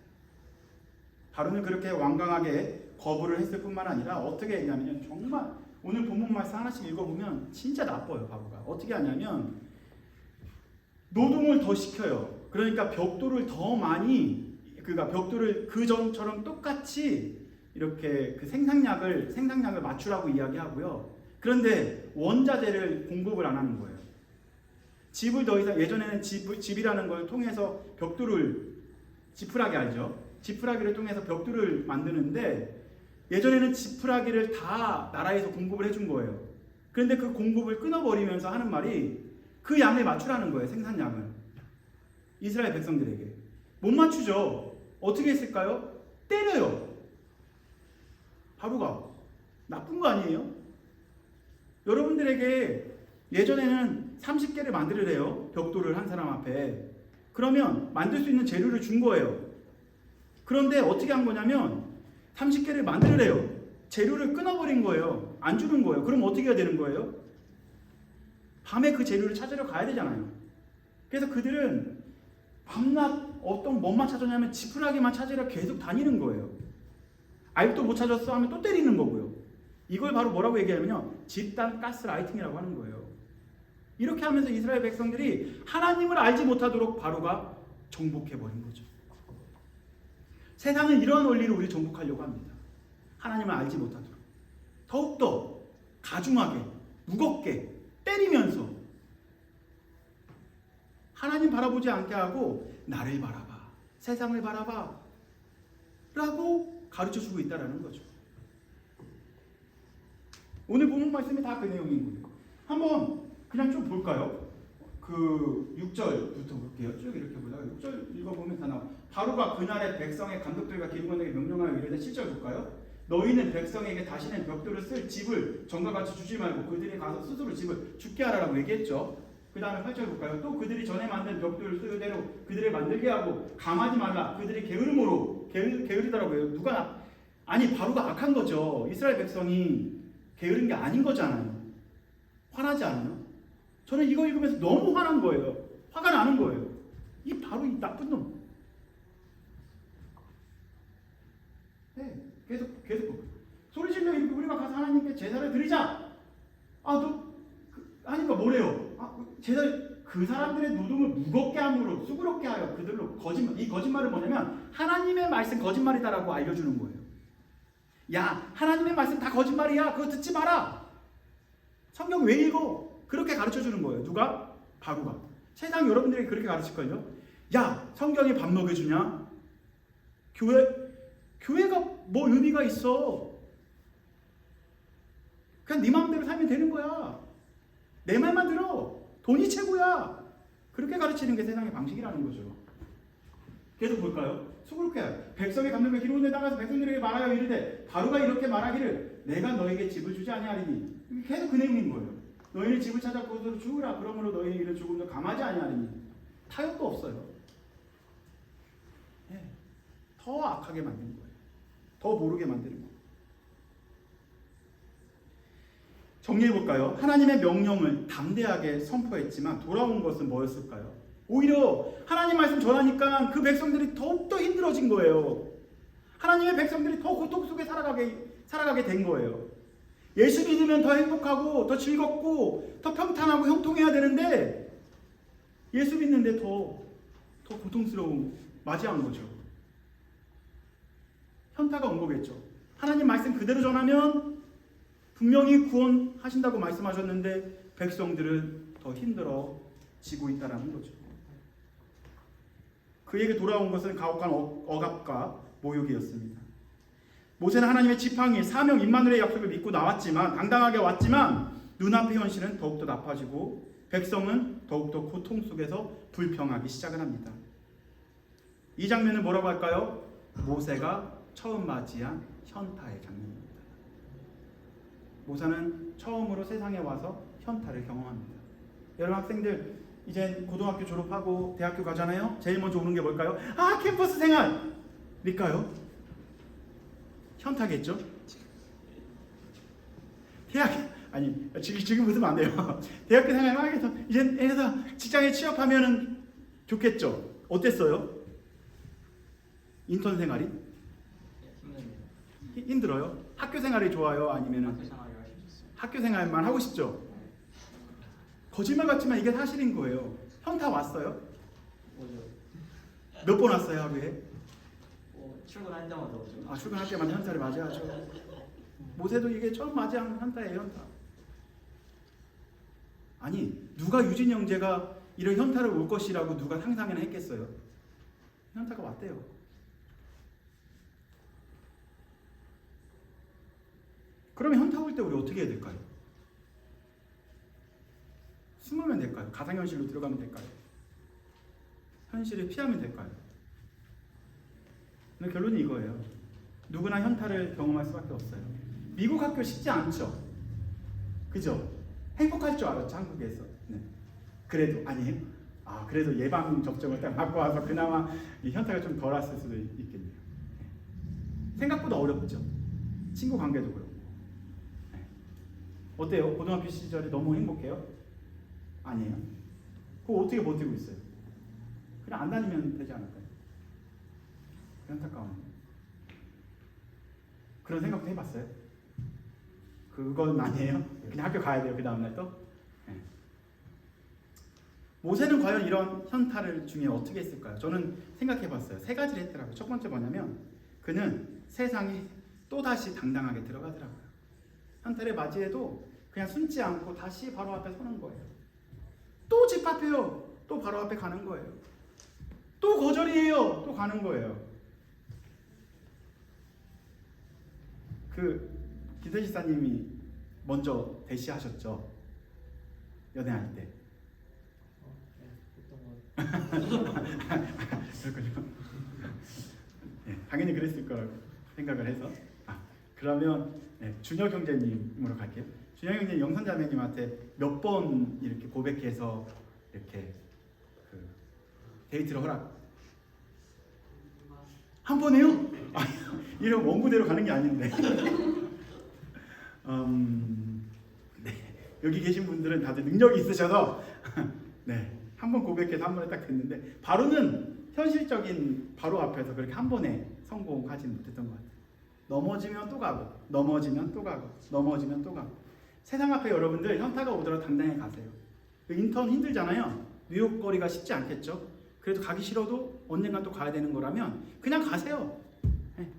바로는 그렇게 완강하게 거부를 했을 뿐만 아니라 어떻게 했냐면, 정말 오늘 본문 말씀 하나씩 읽어보면 진짜 나빠요. 바로가 어떻게 하냐면 노동을 더 시켜요. 그러니까 벽돌을 더 많이, 그러니까 벽돌을 그 전처럼 똑같이 이렇게 그 생산량을 맞추라고 이야기하고요. 그런데 원자재를 공급을 안 하는 거예요. 집을 더 이상, 예전에는 집이라는 걸 통해서 벽돌을, 지푸라기 알죠? 지푸라기를 통해서 벽돌을 만드는데 예전에는 지푸라기를 다 나라에서 공급을 해준 거예요. 그런데 그 공급을 끊어버리면서 하는 말이 그 양을 맞추라는 거예요. 생산량을. 이스라엘 백성들에게. 못 맞추죠. 어떻게 했을까요? 때려요. 바로가. 나쁜 거 아니에요? 여러분들의 백성들에게 예전에는 30개를 만들으래요. 벽돌을 한 사람 앞에. 그러면 만들 수 있는 재료를 준 거예요. 그런데 어떻게 한 거냐면 30개를 만들으래요. 재료를 끊어버린 거예요. 안 주는 거예요. 그럼 어떻게 해야 되는 거예요? 밤에 그 재료를 찾으러 가야 되잖아요. 그래서 그들은 밤낮 어떤 뭐만 찾았냐면 지푸라기만 찾으러 계속 다니는 거예요. 아직도 못 찾았어 하면 또 때리는 거고요. 이걸 바로 뭐라고 얘기하면요, 집단 가스라이팅이라고 하는 거예요. 이렇게 하면서 이스라엘 백성들이 하나님을 알지 못하도록 바로가 정복해버린 거죠. 세상은 이러한 원리로 우리 정복하려고 합니다. 하나님을 알지 못하도록 더욱더 가중하게 무겁게 때리면서 하나님 바라보지 않게 하고 나를 바라봐, 세상을 바라봐 라고 가르쳐주고 있다는 거죠. 오늘 본문 말씀이 다 그 내용인 거예요. 한번 그냥 좀 볼까요? 그 6절부터 볼게요. 쭉 이렇게 보다가 6절 읽어보면 다 나와. 바로가 그날의 백성의 감독들과 기록원에게 명령하여 이르되 7절 볼까요? 너희는 백성에게 다시는 벽돌을 쓸 집을 전과 같이 주지 말고 그들이 가서 스스로 집을 죽게 하라고 얘기했죠. 그 다음에 8절 볼까요? 또 그들이 전에 만든 벽돌을 쓰대로 그들을 만들게 하고 감하지 말라. 그들이 게으름으로 게으르더라고요. 누가? 아니 바로가 악한 거죠. 이스라엘 백성이 게으른 게 아닌 거잖아요. 화나지 않아요? 저는 이거 읽으면서 너무 화난 거예요. 화가 나는 거예요. 이 바로 이 나쁜 놈. 네, 계속 소리 질러 이렇게 우리가 가서 하나님께 제사를 드리자. 하니까 뭐래요? 제사 그 사람들의 노동을 무겁게 함으로 수고롭게 하여 그들로 거짓말. 이 거짓말은 뭐냐면 하나님의 말씀 거짓말이다라고 알려주는 거예요. 야, 하나님의 말씀 다 거짓말이야. 그거 듣지 마라. 성경 왜 읽어? 그렇게 가르쳐 주는 거예요. 누가? 바로가. 세상 여러분들에게 그렇게 가르칠걸요. 야, 성경이 밥 먹여주냐? 교회가 뭐 의미가 있어? 그냥 네 마음대로 살면 되는 거야. 내 말만 들어. 돈이 최고야. 그렇게 가르치는 게 세상의 방식이라는 거죠. 계속 볼까요? 수고롭게 하여 백성의 감독과 기록원에 나가서 백성들에게 말하여 이르되 바로가 이렇게 말하기를 내가 너에게 집을 주지 아니하리니. 계속 그 내용인 거예요. 너희는 집을 찾아 그곳으로 주우라. 그러므로 너희의 일은 조금 더 감하지 아니하리니. 타협도 없어요. 네. 더 악하게 만드는 거예요. 더 모르게 만드는 거예요. 정리해볼까요? 하나님의 명령을 담대하게 선포했지만 돌아온 것은 뭐였을까요? 오히려 하나님 말씀 전하니까 그 백성들이 더욱더 힘들어진 거예요. 하나님의 백성들이 더 고통 속에 살아가게 된 거예요. 예수 믿으면 더 행복하고 더 즐겁고 더 평탄하고 형통해야 되는데 예수 믿는데 더 고통스러움 맞이한 거죠. 현타가 온 거겠죠. 하나님 말씀 그대로 전하면 분명히 구원하신다고 말씀하셨는데 백성들은 더 힘들어지고 있다는 거죠. 그에게 돌아온 것은 가혹한 억압과 모욕이었습니다. 모세는 하나님의 지팡이, 사명, 임마누엘의 약속을 믿고 나왔지만 당당하게 왔지만 눈앞의 현실은 더욱더 나빠지고 백성은 더욱더 고통 속에서 불평하기 시작을 합니다. 이 장면은 뭐라고 할까요? 모세가 처음 맞이한 현타의 장면입니다. 모세는 처음으로 세상에 와서 현타를 경험합니다. 여러분 학생들 이제 고등학교 졸업하고 대학교 가잖아요. 제일 먼저 오는 게 뭘까요? 캠퍼스 생활일까요? 현타겠죠? 지금 웃으면 안 돼요. 대학교 생활 하겠어. 이제 해서 직장에 취업하면은 좋겠죠? 어땠어요? 인턴 생활이? 힘들어요? 학교 생활이 좋아요? 아니면은 학교 생활만 하고 싶죠? 거짓말 같지만 이게 사실인 거예요. 현타 왔어요? 몇 번 왔어요 하루에? 출근할 때마다 오죠. 출근할 때마다 현타를 맞이하죠. 모세도 이게 처음 맞이한 현타예요. 현타. 아니 누가 유진 형제가 이런 현타를 올 것이라고 누가 상상이나 했겠어요? 현타가 왔대요. 그러면 현타 올 때 우리 어떻게 해야 될까요? 숨으면 될까요? 가상현실로 들어가면 될까요? 현실을 피하면 될까요? 근데 결론이 이거예요. 누구나 현타를 경험할 수밖에 없어요. 미국 학교 쉽지 않죠? 그죠? 행복할 줄 알았죠, 한국에서. 네. 그래도 아니에요. 그래도 예방 접종을 딱 맞고 와서 그나마 이 현타가 좀 덜 왔을 수도 있겠네요. 네. 생각보다 어렵죠. 친구 관계도 그렇고. 네. 어때요? 고등학교 시절에 너무 행복해요? 아니에요. 그거 어떻게 버티고 있어요? 그냥 안 다니면 되지 않을까요? 안타까운. 그런 생각도 해봤어요? 그건 아니에요. 그냥 학교 가야 돼요. 그 다음날 또. 네. 모세는 과연 이런 현타를 중에 어떻게 했을까요? 저는 생각해봤어요. 세 가지를 했더라고요. 첫 번째 뭐냐면 그는 세상에 또다시 당당하게 들어가더라고요. 현타를 맞이해도 그냥 숨지 않고 다시 바로 앞에 서는 거예요. 또 집합해요. 또 바로 앞에 가는 거예요. 또 거절이에요. 또 가는 거예요. 그 기세지사님이 먼저 대시하셨죠. 연애할 때. 그렇군요. 네, 당연히 그랬을 거라고 생각을 해서. 그러면 네, 준혁 형제님으로 갈게요. 준혁 형제님 영선자매님한테 몇 번 이렇게 고백해서 이렇게 그 데이트를 허락? 한 번에요? 이런 원구대로 가는 게 아닌데. 네, 여기 계신 분들은 다들 능력이 있으셔서 네, 한 번 고백해서 한 번에 딱 됐는데 바로는 현실적인 바로 앞에서 그렇게 한 번에 성공하지는 못했던 것 같아요. 넘어지면 또 가고 넘어지면 또 가고 넘어지면 또 가고. 세상 앞에 여러분들 현타가 오더라도 당당히 가세요. 인턴 힘들잖아요. 뉴욕 거리가 쉽지 않겠죠. 그래도 가기 싫어도 언젠간 또 가야 되는 거라면 그냥 가세요. 네.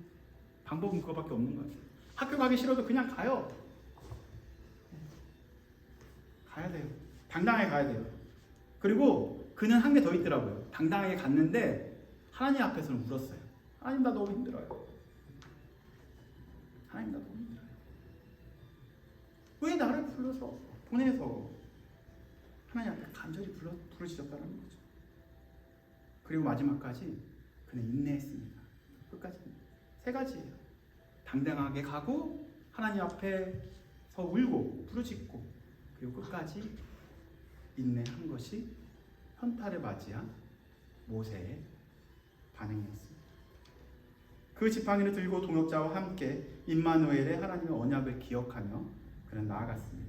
방법은 그거밖에 없는 것 같아요. 학교 가기 싫어도 그냥 가요. 가야 돼요. 당당하게 가야 돼요. 그리고 그는 한 게 더 있더라고요. 당당하게 갔는데 하나님 앞에서는 울었어요. 하나님 나 너무 힘들어요. 하나님 나 너무 힘들어요. 왜 나를 불러서 보내서 하나님 앞에 간절히 부르짖었다는 거죠. 그리고 마지막까지 그는 인내했습니다. 끝까지. 세 가지예요. 당당하게 가고 하나님 앞에서 울고 부르짖고 그리고 끝까지 인내한 것이 현타를 맞이한 모세의 반응이었습니다. 그 지팡이를 들고 동역자와 함께 임마누엘의 하나님의 언약을 기억하며 그는 나아갔습니다.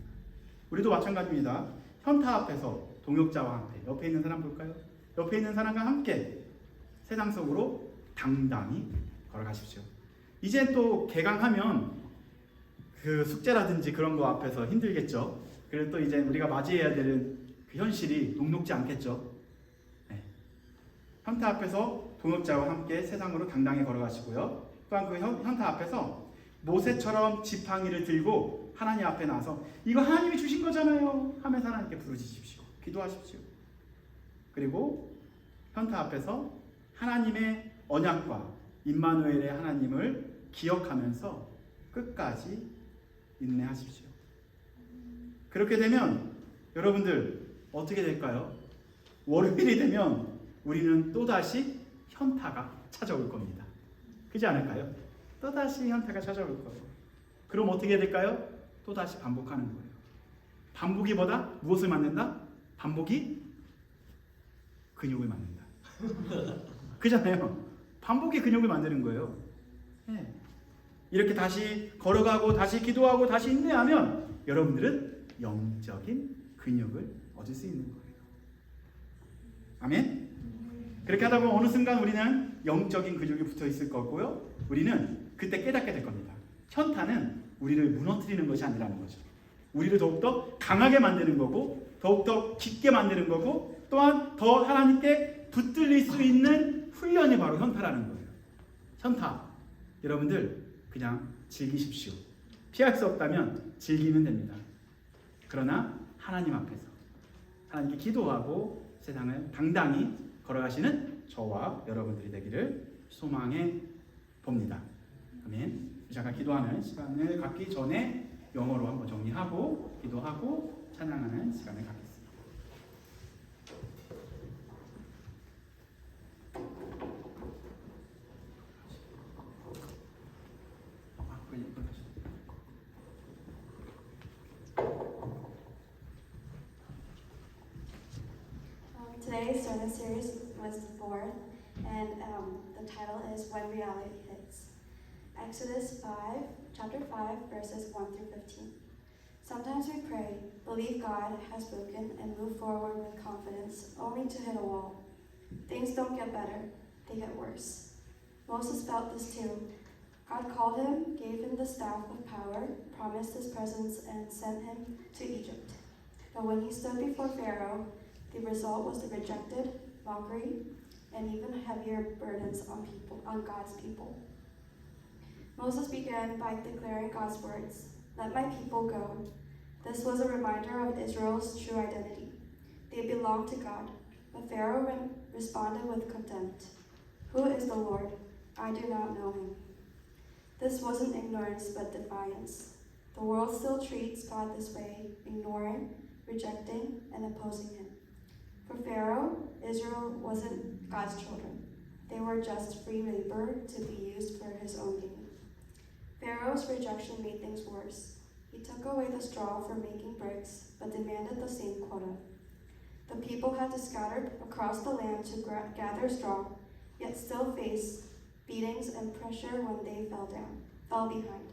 우리도 마찬가지입니다. 현타 앞에서 동역자와 함께 옆에 있는 사람 볼까요? 옆에 있는 사람과 함께 세상 속으로 당당히 걸어가십시오. 이제 또 개강하면 그 숙제라든지 그런 거 앞에서 힘들겠죠. 그리고 또 이제 우리가 맞이해야 되는 그 현실이 녹록지 않겠죠. 네. 현타 앞에서 동역자와 함께 세상으로 당당히 걸어가시고요. 또한 그 현타 앞에서 모세처럼 지팡이를 들고 하나님 앞에 나서 이거 하나님이 주신 거잖아요 하면서 하나님께 부르짖으십시오. 기도하십시오. 그리고 현타 앞에서 하나님의 언약과 임마누엘의 하나님을 기억하면서 끝까지 인내하십시오. 그렇게 되면 여러분들 어떻게 될까요? 월요일이 되면 우리는 또다시 현타가 찾아올 겁니다. 그렇지 않을까요? 또다시 현타가 찾아올 거예요. 그럼 어떻게 될까요? 또다시 반복하는 거예요. 반복이 뭐다? 무엇을 만든다? 반복이 근육을 만든다. 그잖아요. 반복이 근육을 만드는 거예요. 네. 이렇게 다시 걸어가고 다시 기도하고 다시 인내하면 여러분들은 영적인 근육을 얻을 수 있는 거예요. 아멘? 그렇게 하다 보면 어느 순간 우리는 영적인 근육이 붙어 있을 거고요. 우리는 그때 깨닫게 될 겁니다. 현타는 우리를 무너뜨리는 것이 아니라는 거죠. 우리를 더욱더 강하게 만드는 거고 더욱더 깊게 만드는 거고 또한 더 하나님께 붙들릴 수 있는 훈련이 바로 현타라는 거예요. 현타, 여러분들 그냥 즐기십시오. 피할 수 없다면 즐기면 됩니다. 그러나 하나님 앞에서 하나님께 기도하고 세상을 당당히 걸어가시는 저와 여러분들이 되기를 소망해 봅니다. 아멘. 잠깐 기도하는 시간을 갖기 전에 영어로 한번 정리하고 기도하고 찬양하는 시간을 갖겠습니다. Today's sermon series was the fourth, and the title is When Reality Hits. Exodus 5, chapter 5, verses 1 through 15. Sometimes we pray, believe God has spoken, and move forward with confidence, only to hit a wall. Things don't get better, they get worse. Moses felt this too. God called him, gave him the staff of power, promised his presence, and sent him to Egypt. But when he stood before Pharaoh, the result was the rejected, mockery, and even heavier burdens on God's people. Moses began by declaring God's words, "Let my people go." This was a reminder of Israel's true identity. They belonged to God, but Pharaoh responded with contempt. "Who is the Lord? I do not know him." This wasn't ignorance, but defiance. The world still treats God this way, ignoring, rejecting, and opposing him. For Pharaoh, Israel wasn't God's children. They were just free labor to be used for his own gain. Pharaoh's rejection made things worse. He took away the straw for making bricks, but demanded the same quota. The people had to scatter across the land to gather straw, yet still face beatings and pressure when they fell behind.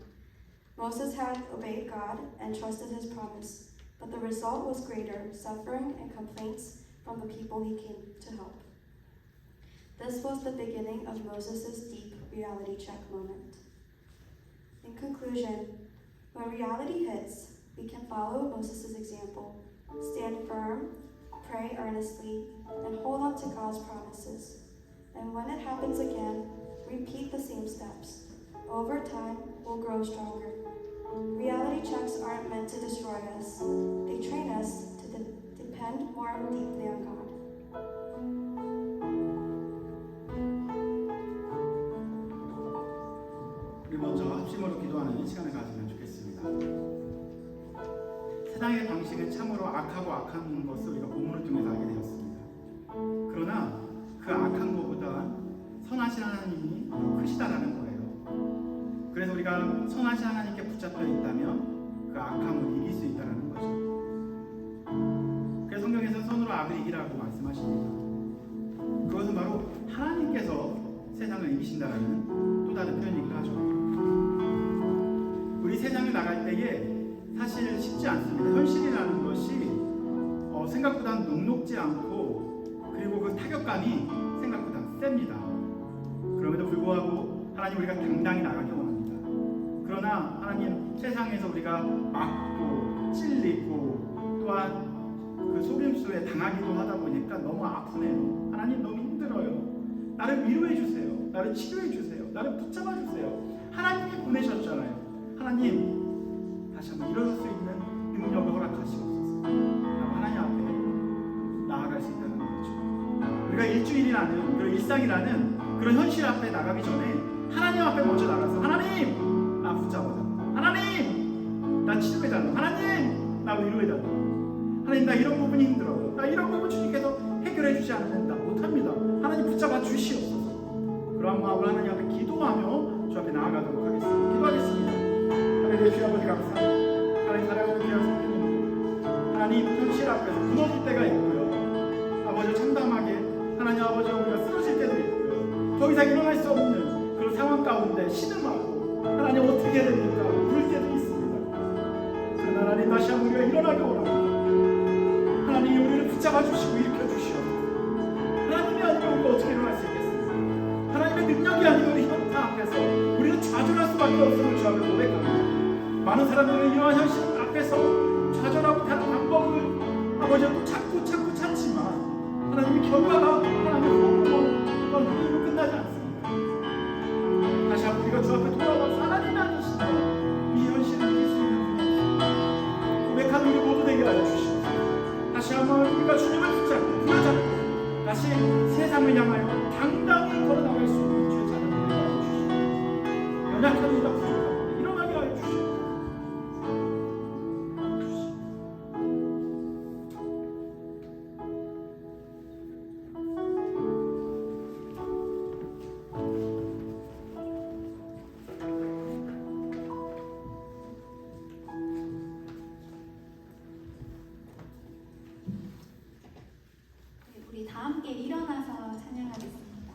Moses had obeyed God and trusted his promise, but the result was greater suffering and complaints from the people he came to help. This was the beginning of Moses' deep reality check moment. In conclusion, when reality hits, we can follow Moses' example, stand firm, pray earnestly, and hold on to God's promises. And when it happens again, repeat the same steps. Over time, we'll grow stronger. Reality checks aren't meant to destroy us. They train us to depend more deeply on God. 우리 먼저 합심으로 기도하는 시간을 가지면 좋겠습니다. 세상의 방식은 참으로 악하고 악한 것을 우리가 본문을 통해서 알게 되었습니다. 그러나 그 악한 것보다 선하신 하나님이 더 크시다라는 거예요. 그래서 우리가 선하신 하나님께 붙잡혀 있다면 그 악함을 이길 수 있다는 거죠. 그래서 성경에서 선으로 악을 이기라고 말씀하십니다. 그것은 바로 하나님께서 세상을 이기신다는 또 다른 표현이기도 하죠. 우리 세상에 나갈 때에 사실 쉽지 않습니다. 현실이라는 것이 생각보다 녹록지 않고 그리고 그 타격감이 생각보다 셉니다. 그럼에도 불구하고 하나님 우리가 당당히 나가기 원합니다. 그러나 하나님 세상에서 우리가 맞고 찔리고 또한 그 속임수에 당하기도 하다 보니까 너무 아프네요. 하나님 너무 힘들어요. 나를 위로해 주세요. 나를 치료해 주세요. 나를 붙잡아 주세요. 하나님이 보내셨잖아요. 하나님 다시 한번 일어설 수 있는 능력을 허락하시옵소서. 하나님 앞에 나아갈 수 있다는 거죠. 우리가 일주일이라는 그런 일상이라는 그런 현실 앞에 나가기 전에 하나님 앞에 먼저 나가서 하나님 나 붙잡아달라. 하나님 나 치료해달라. 하나님 나 위로해달라. 하나님 나 이런 부분이 힘들어요. 나 이런 부분 주님께서 해결해 주지 않으면 나 못합니다. 하나님 붙잡아 주시옵소서. 그런 마음을 하나님 앞에 기도하며 주 앞에 나아가도록 하겠습니다. 기도하겠습니다. 하나님 주 아버지 감사합니다. 하나님 사랑하는 귀한 성도님, 하나님 현실 앞에서 무너질 때가 있고요. 아버지 참담하게 하나님 아버지 우리가 쓰러질 때도 있고요. 더 이상 일어날 수 없는 그런 상황 가운데 신음하고 하나님 어떻게 해야 됩니까? 부를 때도 있습니다. 그러나 하나님 다시 한번 우리가 일어나기 원합니다. 하나님이 우리를 붙잡아 주시고 일으켜 주시오. 하나님이 아니면 우리가 어떻게 일어날 수 있겠습니까? 하나님의 능력이 아니면 우리 현타 앞에서 우리는 좌절할 수밖에 없음을 주 앞에 고백합니다. 많은 사람들은 이러한 현실 앞에서 좌절하고 다른 방법을 아버지가 또 찾고 찾지만 하나님의 결과가 하나님의 호흡으로 눈으로 끝나지 않습니다. 다시 한번 우리가 주 앞에 돌아와서 하나님 아니시다 이 현실을 이길 수 있는 분이 고백하는 우리 모두 되게 하여 주시옵소서. 다시 한번 우리가 주님을 붙잡고 부여잡고 다시 세상을 향하여 당당히 걸어나갈 수 있는 주의 자녀들에게 하여 주시옵소서. 연약합니다. 부족합니다. 일어나게 하여 주시옵소서. 우리 다 함께 일어나서 찬양하겠습니다.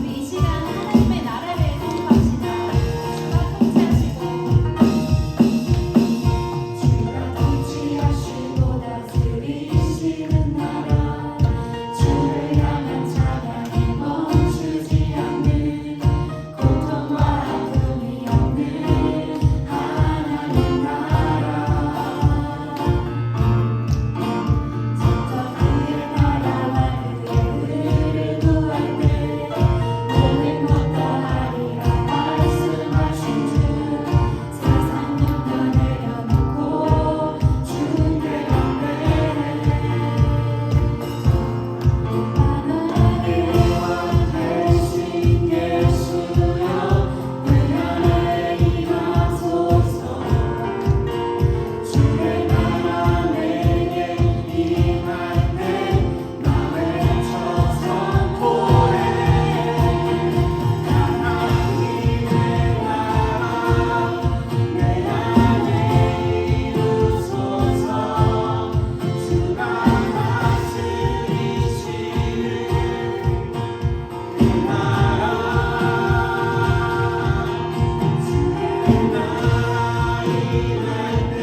우리 이 시간 하나님의 나라를 선포합시다. 주가 통치하시고 다스리시는 나라, 주를 향한 찬양이 멈추지 않는, 고통과 아픔이 없는 하나님 나라. 진짜 그의 나라와 그의 의를 구할 때 모든 것 더하리라 말씀하신 주, 세상 눈 내려놓고 주께 경배해. 만왕의 왕 되신 예수여, 그 안에 임하소서. 주의 나라 내게 임할 때 나 외쳐 선포해. 하나님의 나라 내 안에 이루소서. 주가 다스리시는 그 나라, 주의 나라 임할 때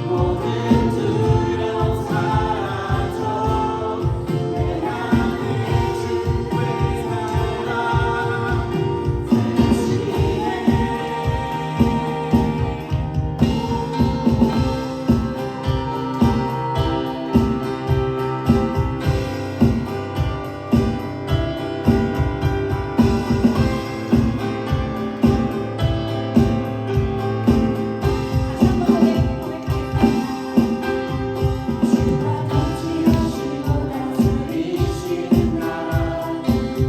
모든 두려움 사라져. 내 안에 주의 나라 대신해. 다시 한번 고백하겠습니다. 주가 통치하시고 다스리시는 나라,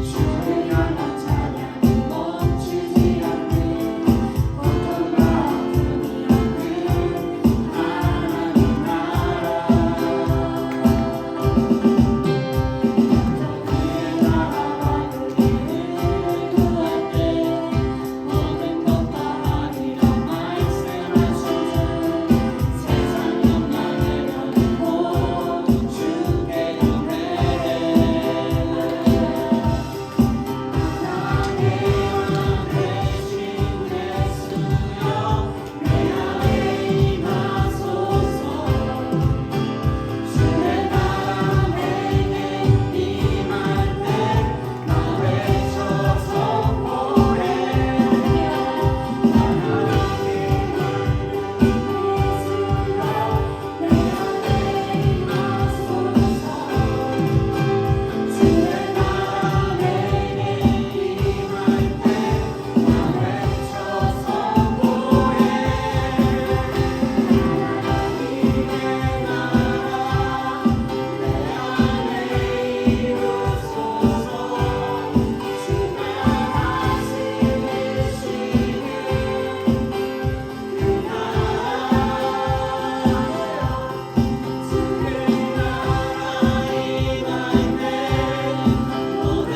주를 향한 찬양이 멈추지 않는, 고통과 아픔이 없는 하나님 나라. 그의 나라와 그의 의를 구할 때 모든 것 더하리라 말씀하신 주, 세상 욕망 내려놓고 주께 경배해. 만왕의 왕 되신 예수여, 내 안에 임하소서. 주의 나라 내게 임할 때 나 외쳐 선포해. 하나님의 예수여, 내 안에 임하소서. 주의 나라 내게 임할 때 나 외쳐 선포해. 하나님의 나라 내 안에 이루소서. 주가 다스리시는 그 나라, 주의 나라 임할 때 모든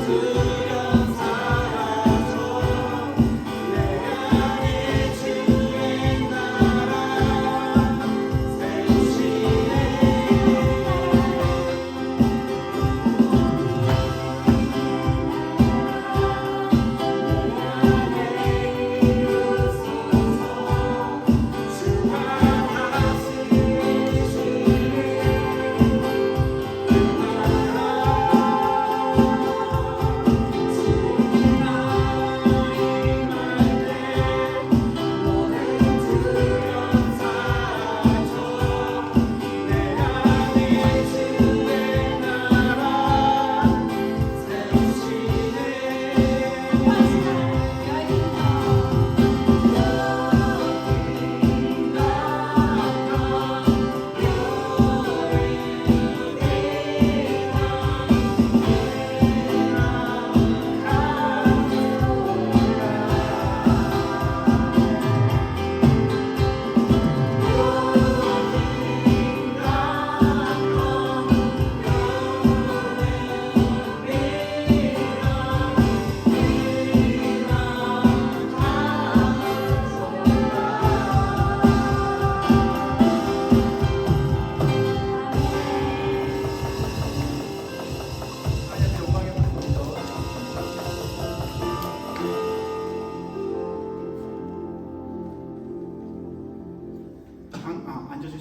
두려움 사라져. 내 안에 주의 나라 대신해.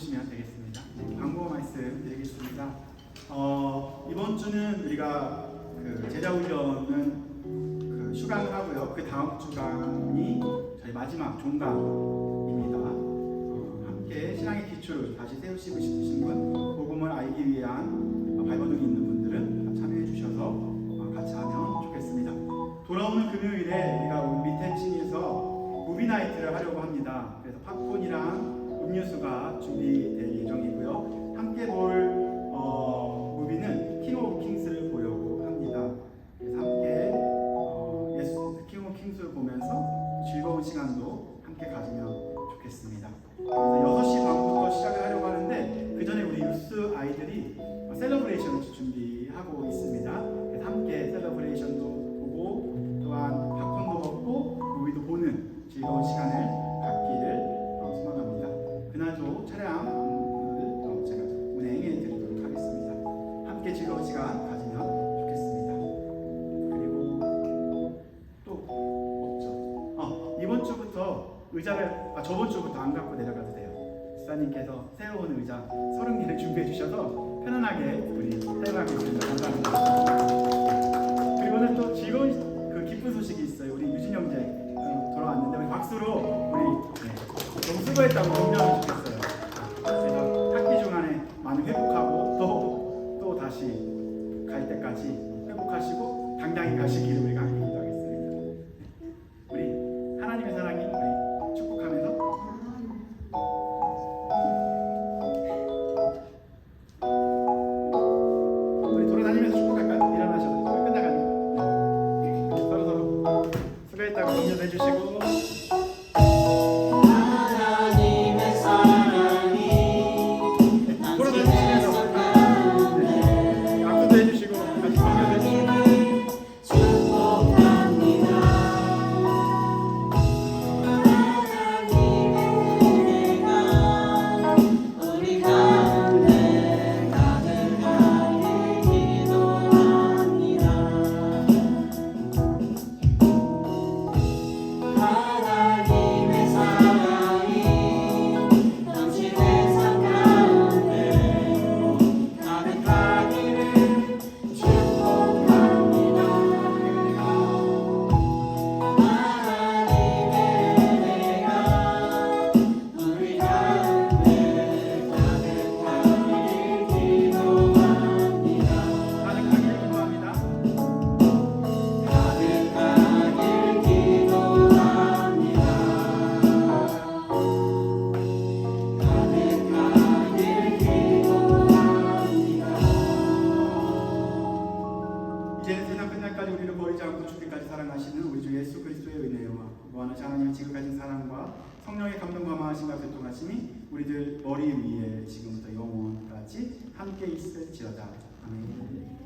보시면 되겠습니다. 광고 말씀 드리겠습니다. 이번 주는 우리가 그 제자훈련은 휴강을 하고요. 그 다음 주간이 저희 마지막 종강입니다. 함께 신앙의 기초를 다시 세우시고 싶으신 분, 복음을 알기 위한 발버둥이 있는 분들은 참여해 주셔서 같이 하면 좋겠습니다. 돌아오는 금요일에 우리가 우리 밑에 층에서 무비나이트를 하려고 합니다. 그래서 팝콘이랑 음료수가 준비될 예정이고요. 함께 볼 무비는 킹 오브 킹스를 보려고 합니다. 그래서 함께 킹 오브 킹스를 보면서 즐거운 시간도 함께 가지면 좋겠습니다. 그래서 6시 반부터 시작을 하려고 하는데 그 전에 우리 유스 아이들이 셀러브레이션을 준비하고 있습니다. 그래서 함께 셀러브레이션도 보고 또한 팝콘도 먹고 무비도 보는 즐거운 시간을 갖기를 소망합니다. 그날도 차량을 제가 운행해 드리도록 하겠습니다. 함께 즐거운 시간 가지면 좋겠습니다. 그리고 또 없죠. 이번 주부터 의자를 저번 주부터 안 갖고 내려가도 돼요. 집사님께서 새로운 의자 30개를 준비해 주셔서 편안하게 우리 사용하겠습니다. 감사합니다. 그리고는 또 즐거운 그 기쁜 소식이 있어요. 우리 유진 형제 돌아왔는데 우리 박수로 우리 너무 수고했다고 격려하면 좋겠어요. 그래서 학기 중간에 많이 회복하고 또 다시 갈 때까지 회복하시고 당당히 가시기를 우리가 기도하겠습니다. 우리 하나님의 사랑이 우리 축복하면서 우리 돌아다니면서 축복할까요? 일어나셔도 끝나가네요. 서로 수고했다고 격려도 해주시고 하나님의 사랑이 돌아다니시면서 악수도 해주시고 같이 격려도 해주시고 축복합니다. 하나님의 은혜가 우리 가운데 가득하게 기도합니다. 하나님의 사랑이 당신의 삶 가운데 가득하기를 축복합니다. 하나님의 은혜가 우리 가운데 가득하기를 기도합니다. 가득하게 기도합니다. 가득하길 기도합니다. 가득하길 기도합니다. 이제는 세상 끝날까지 우리를 버리지 않고 죽기까지 사랑하시는 우리 주 예수 그리스도의 은혜와 무한하신 하나님의 지극하신 사랑과 성령의 감동과 마하심과 교통하심이 우리들 머리 위에 지금부터 영원까지 함께 있을지어다. 아멘.